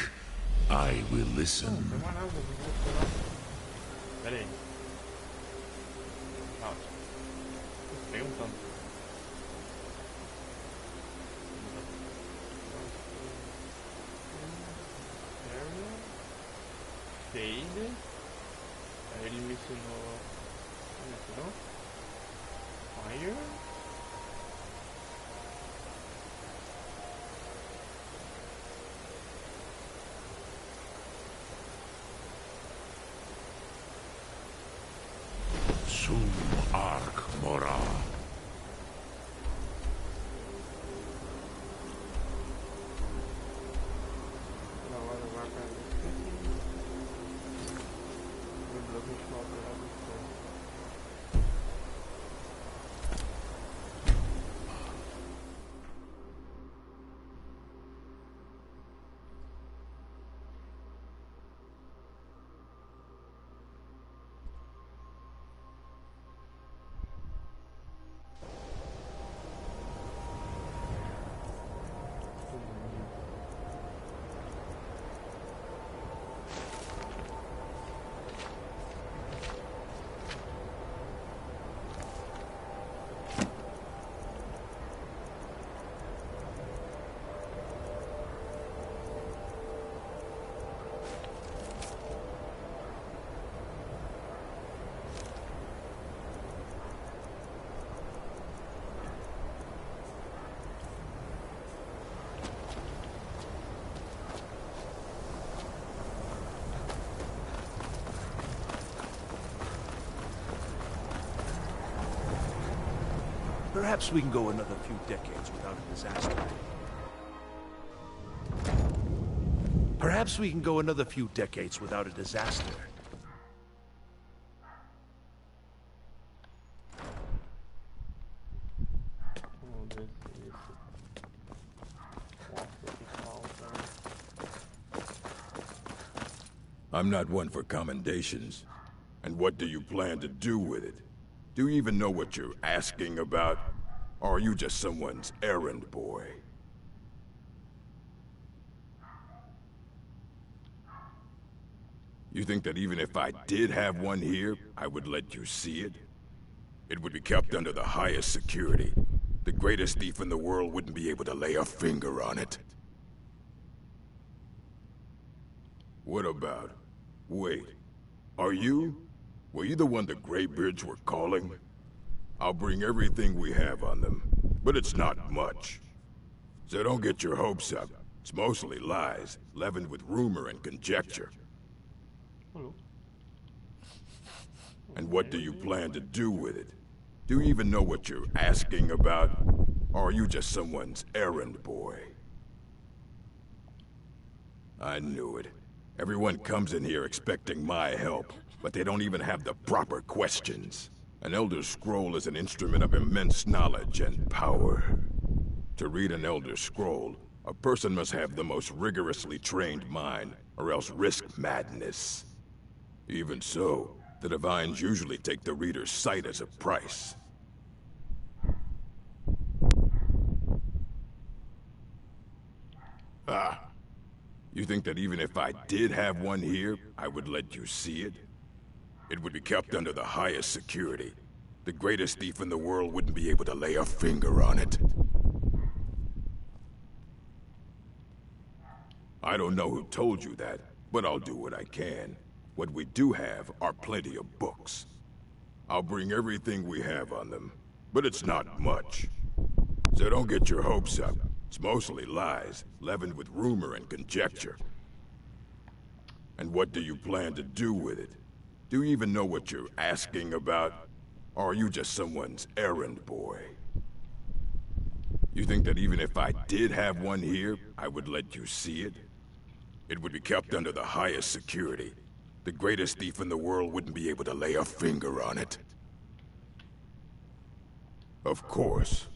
I will listen. Peraí. Nossa. Perguntando. Fade. Aí ele me ensinou. Fire. Sum arc mora. Perhaps we can go another few decades without a disaster. Perhaps we can go another few decades without a disaster. I'm not one for commendations. And what do you plan to do with it? Do you even know what you're asking about? Or are you just someone's errand boy? You think that even if I did have one here, I would let you see it? It would be kept under the highest security. The greatest thief in the world wouldn't be able to lay a finger on it. What about? Wait. Are you? Were you the one the Greybeards were calling? I'll bring everything we have on them, but it's not much. So don't get your hopes up. It's mostly lies, leavened with rumor and conjecture. And what do you plan to do with it? Do you even know what you're asking about? Or are you just someone's errand boy? I knew it. Everyone comes in here expecting my help, but they don't even have the proper questions. An Elder Scroll is an instrument of immense knowledge and power. To read an Elder Scroll, a person must have the most rigorously trained mind, or else risk madness. Even so, the Divines usually take the reader's sight as a price. Ah. You think that even if I did have one here, I would let you see it? It would be kept under the highest security. The greatest thief in the world wouldn't be able to lay a finger on it. I don't know who told you that, but I'll do what I can. What we do have are plenty of books. I'll bring everything we have on them, but it's not much. So don't get your hopes up. It's mostly lies, leavened with rumor and conjecture. And what do you plan to do with it? Do you even know what you're asking about? Or are you just someone's errand boy? You think that even if I did have one here, I would let you see it? It would be kept under the highest security. The greatest thief in the world wouldn't be able to lay a finger on it. Of course.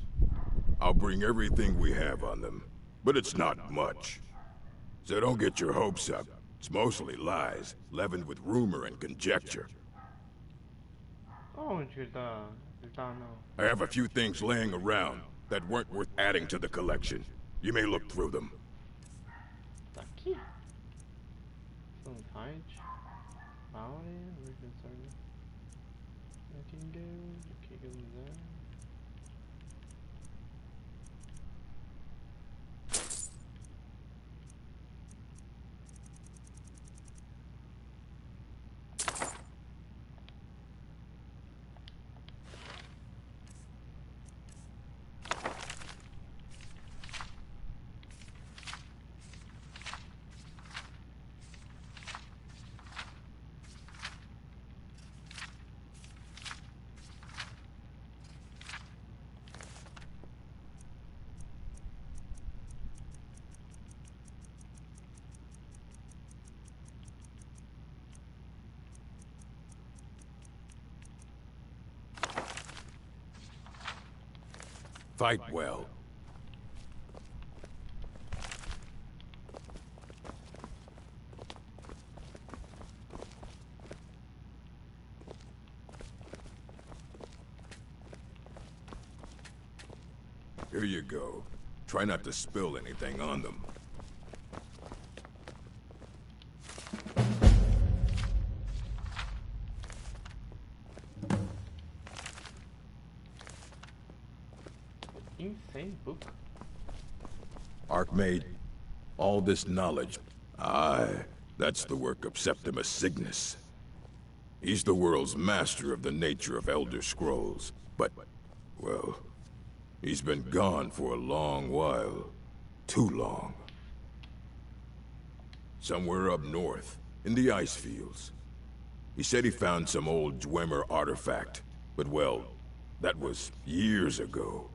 I'll bring everything we have on them, but it's not much. So don't get your hopes up. It's mostly lies, leavened with rumor and conjecture. I have a few things laying around that weren't worth adding to the collection. You may look through them. Fight well. Here you go. Try not to spill anything on them. Insane book. Archmage, all this knowledge, aye, that's the work of Septimus Cygnus. He's the world's master of the nature of Elder Scrolls, but, well, he's been gone for a long while. Too long. Somewhere up north, in the ice fields. He said he found some old Dwemer artifact, but well, that was years ago.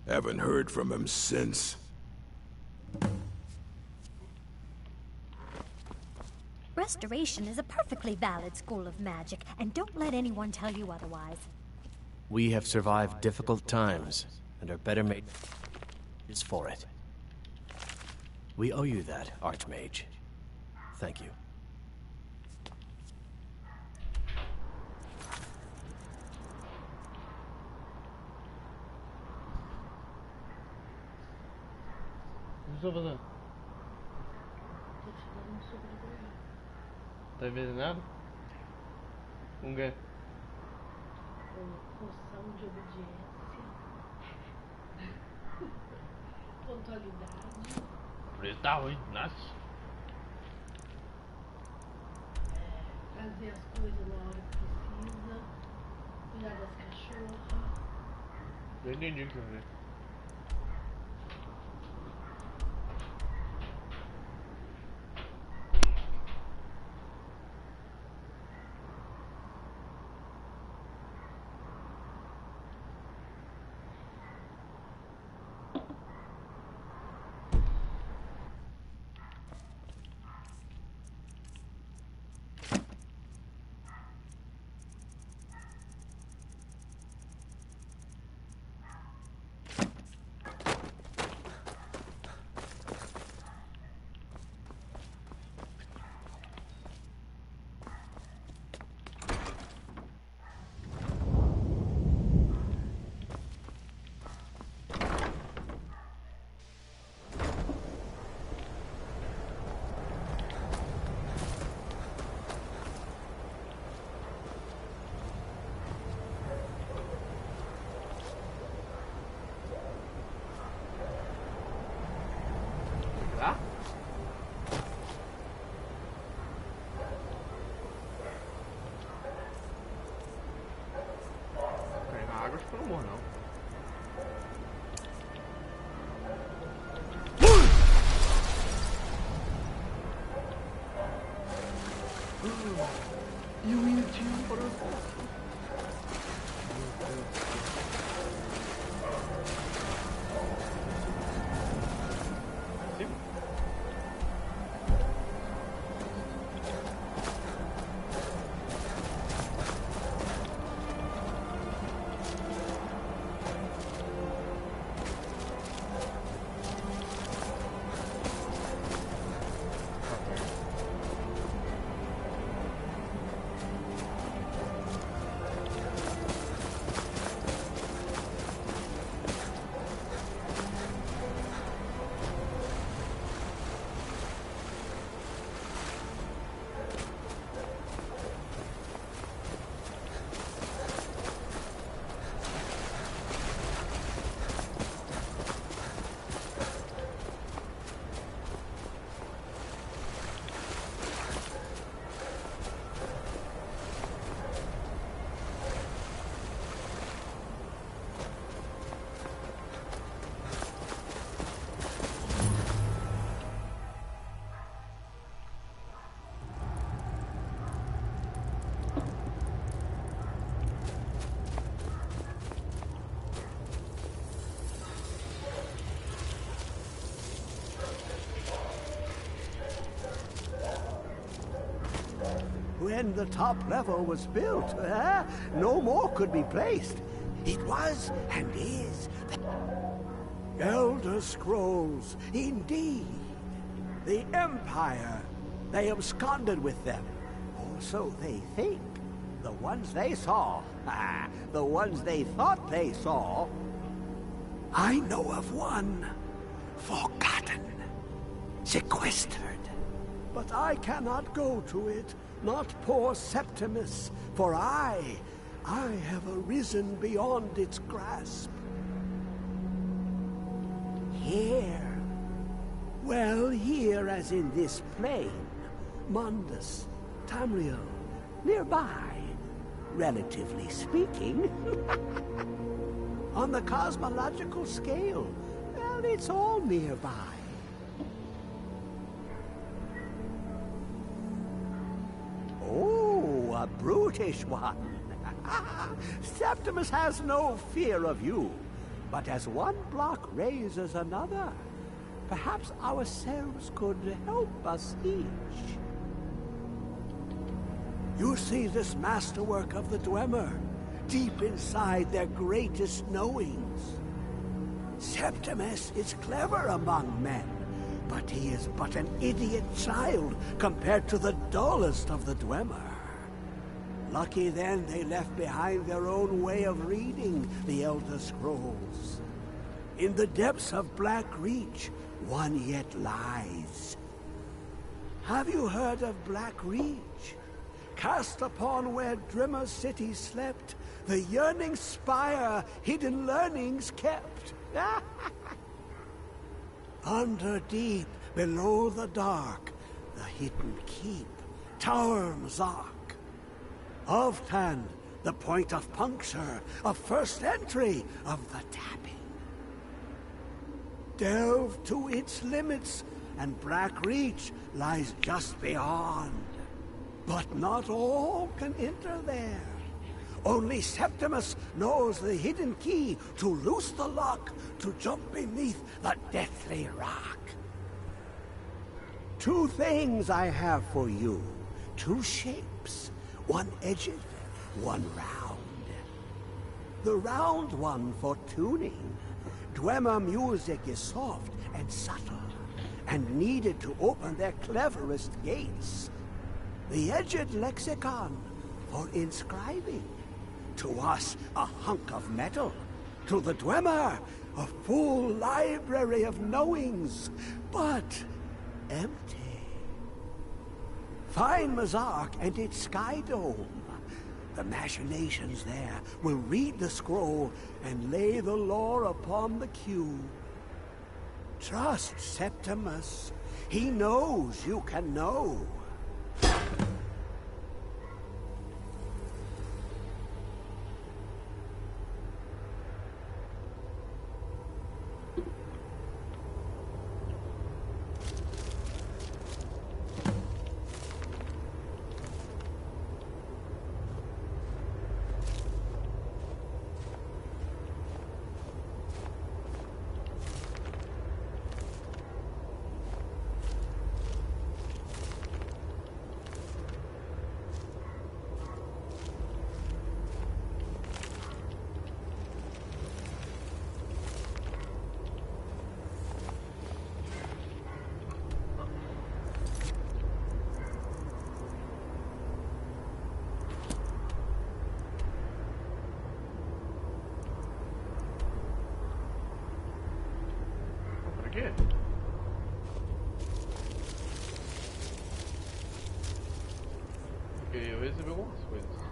Haven't heard from him since. Restoration is a perfectly valid school of magic, and don't let anyone tell you otherwise. We have survived difficult times, and are better made for it. We owe you that, Archmage. Thank you. Estou fazendo? Tá vendo nada? Um quê? Poção de obediência. Pontualidade. Por isso tá ruim, nasce. fazer as coisas na hora que precisa, cuidar das cachorras. Eu entendi o que eu vi. Amor, não. E o Indinho para o When the top level was built, no more could be placed. It was and is the Elder Scrolls, indeed. The Empire, they absconded with them. Or so they think. The ones they saw, the ones they thought they saw. I know of one, forgotten, sequestered. But I cannot go to it. Not poor Septimus, for I have arisen beyond its grasp. Here, well, here as in this plain, Mundus, Tamriel, nearby, relatively speaking. On the cosmological scale, well, it's all nearby. Oh, a brutish one. Septimus has no fear of you. But as one block raises another, perhaps ourselves could help us each. You see this masterwork of the Dwemer, deep inside their greatest knowings. Septimus is clever among men, but he is but an idiot child compared to the dullest of the Dwemer. Lucky then they left behind their own way of reading the Elder Scrolls. In the depths of Black Reach, one yet lies. Have you heard of Black Reach? Cast upon where Drimmer City slept, the yearning spire hidden learnings kept. Under deep, below the dark, the hidden keep, Tower Mzark. Of Tan, the point of puncture, of first entry of the tapping. Delve to its limits, and Brack Reach lies just beyond. But not all can enter there. Only Septimus knows the hidden key to loose the lock to jump beneath the deathly rock. 2 things I have for you. 2 shapes. One edged, one round. The round one for tuning. Dwemer music is soft and subtle, and needed to open their cleverest gates. The edged lexicon for inscribing. To us, a hunk of metal. To the Dwemer, a full library of knowings, but empty. Find Mazark and its sky dome. The machinations there will read the scroll and lay the lore upon the cube. Trust Septimus. He knows you can know. Again. Porque eu recebi algumas coisas.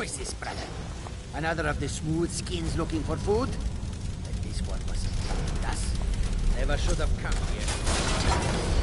choices, brother. Another of the smooth skins looking for food? But this one wasn't with us. Never should have come here.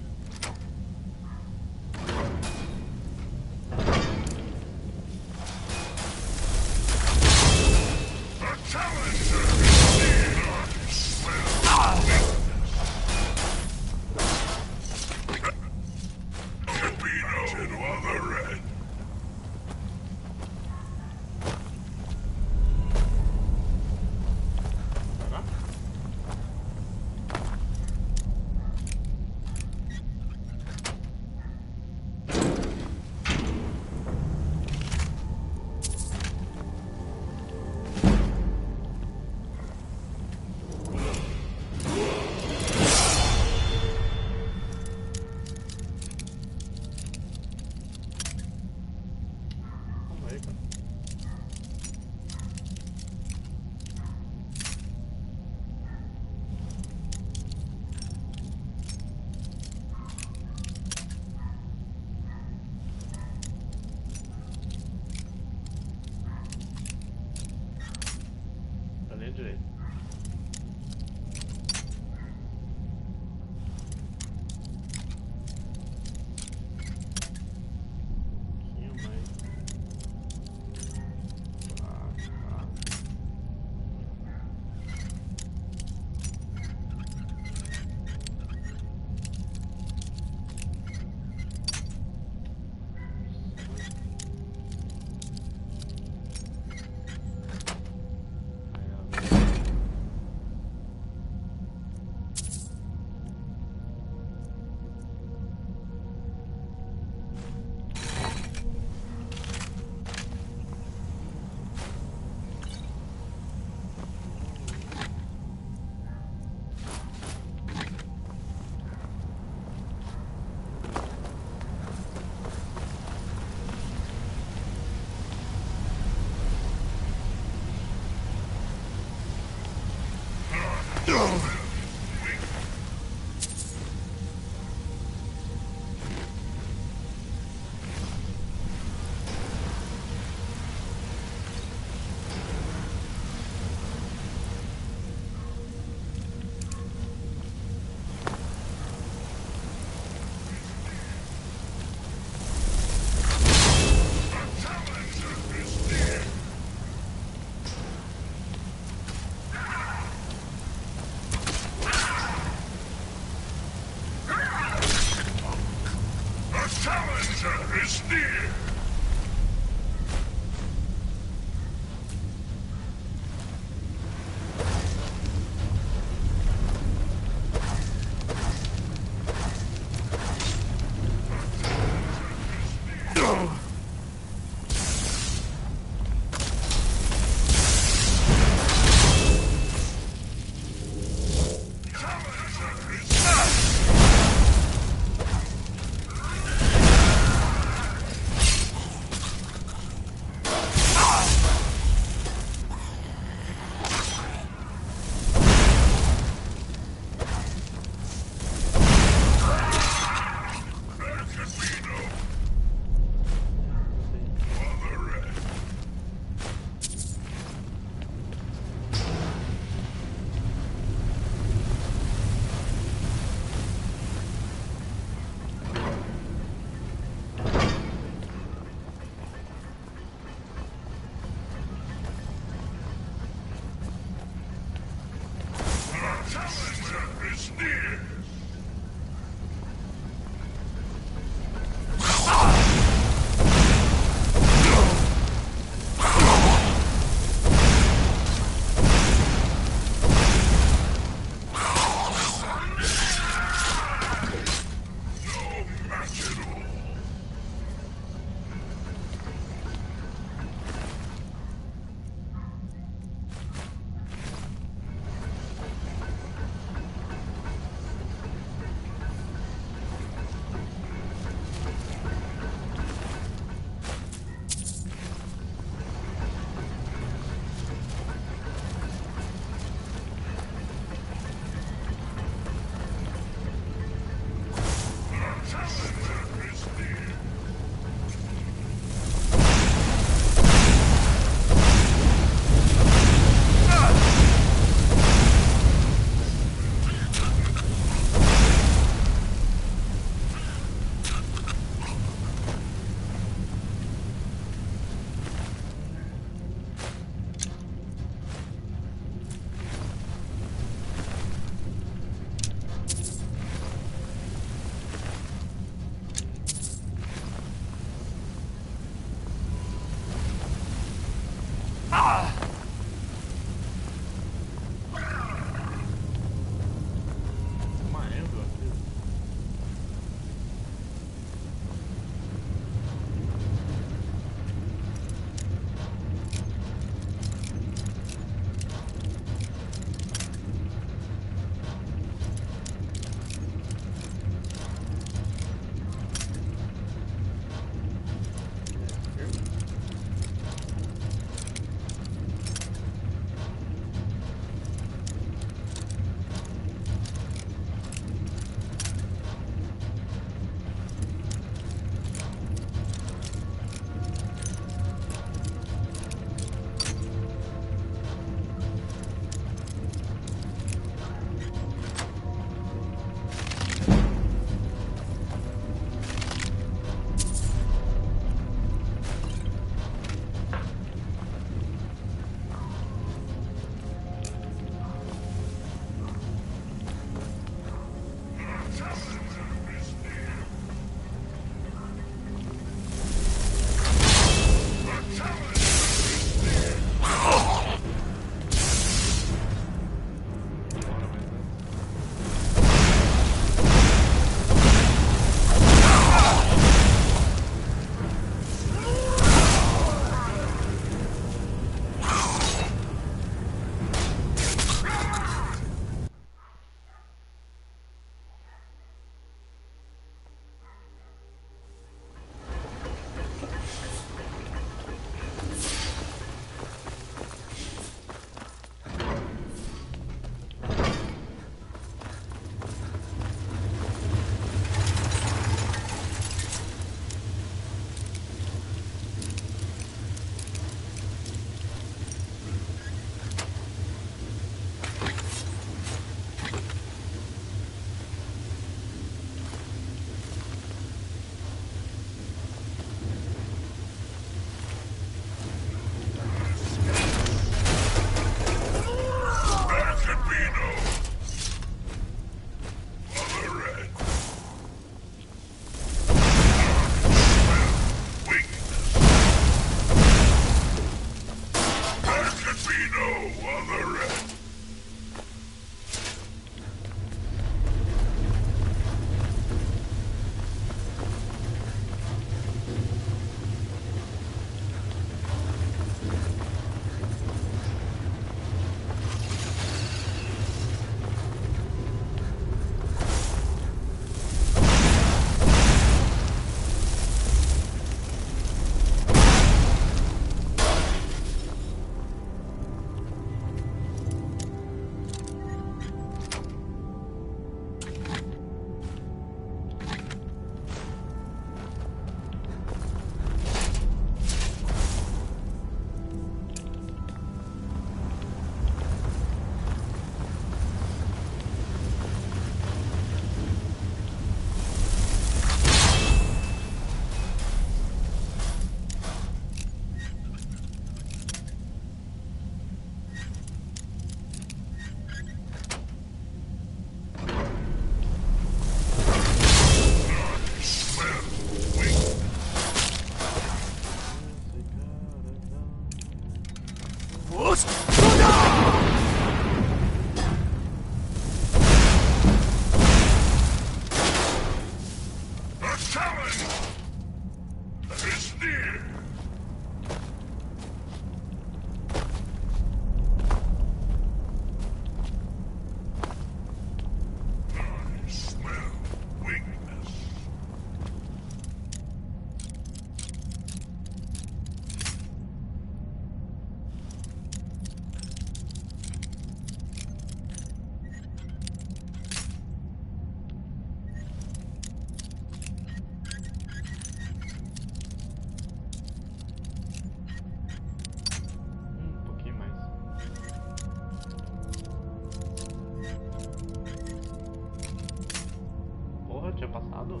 lado?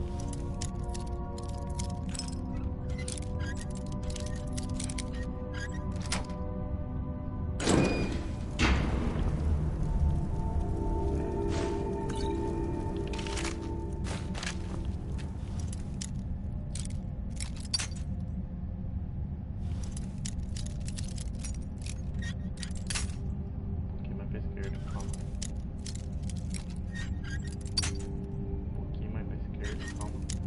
Um pouquinho mais pra esquerda, calma.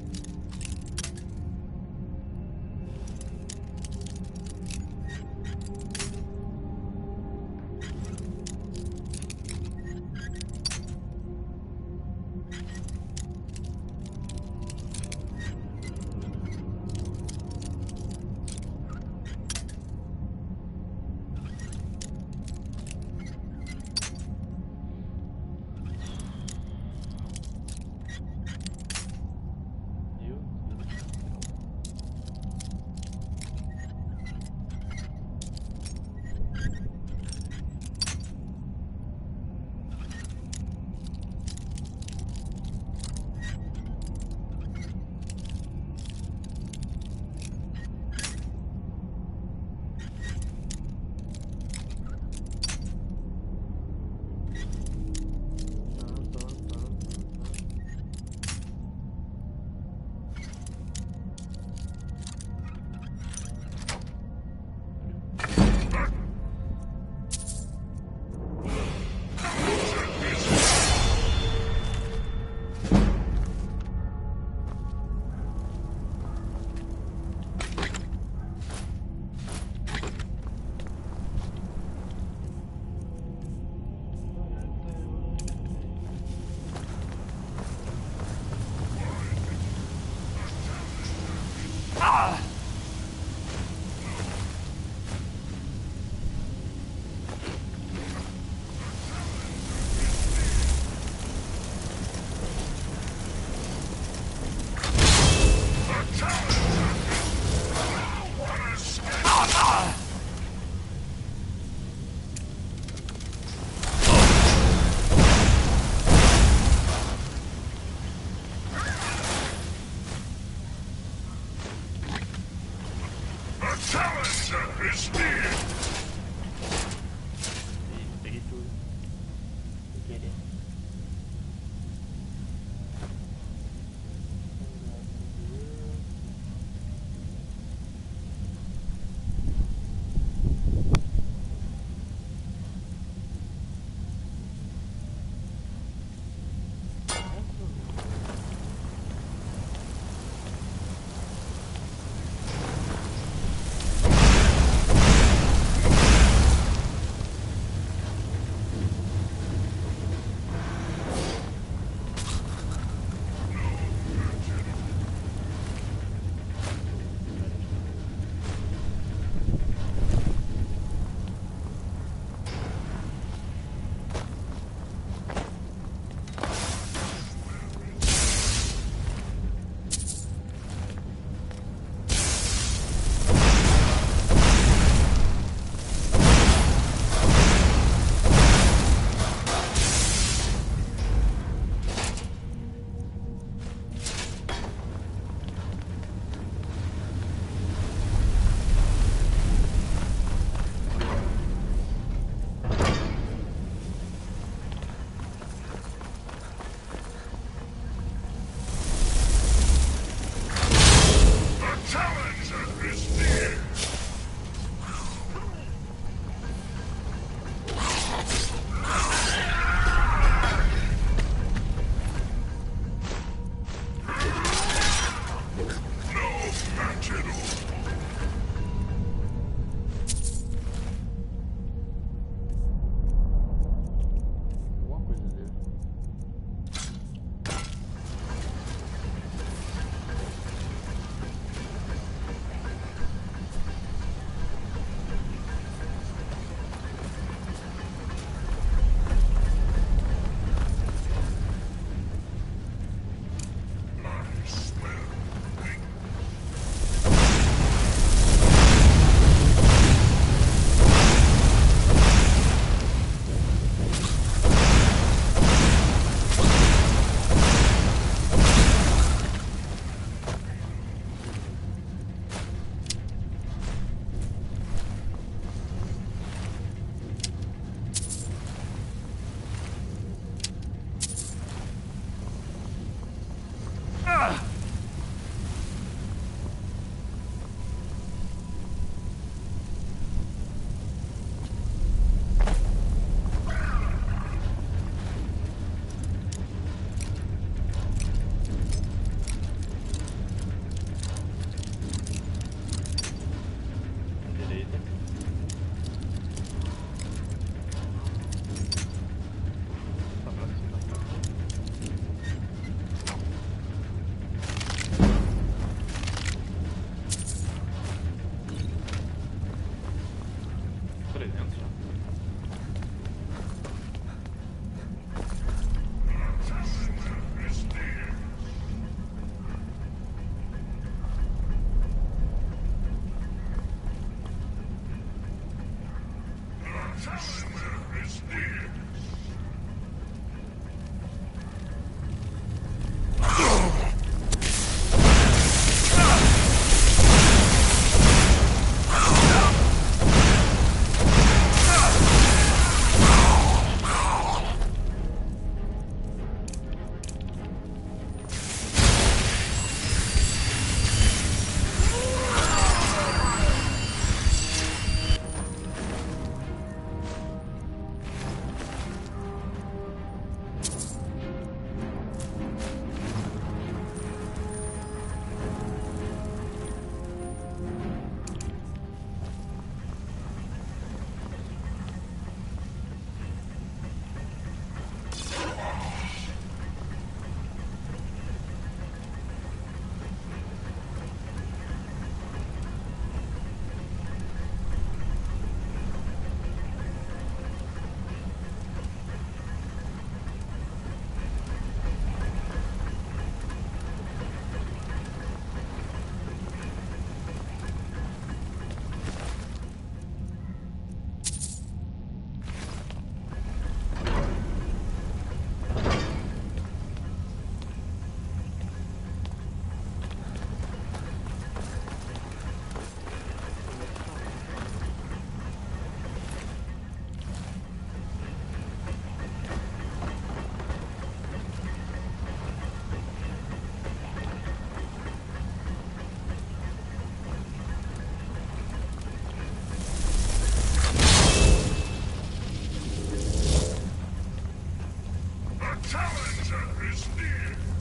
challenger is near!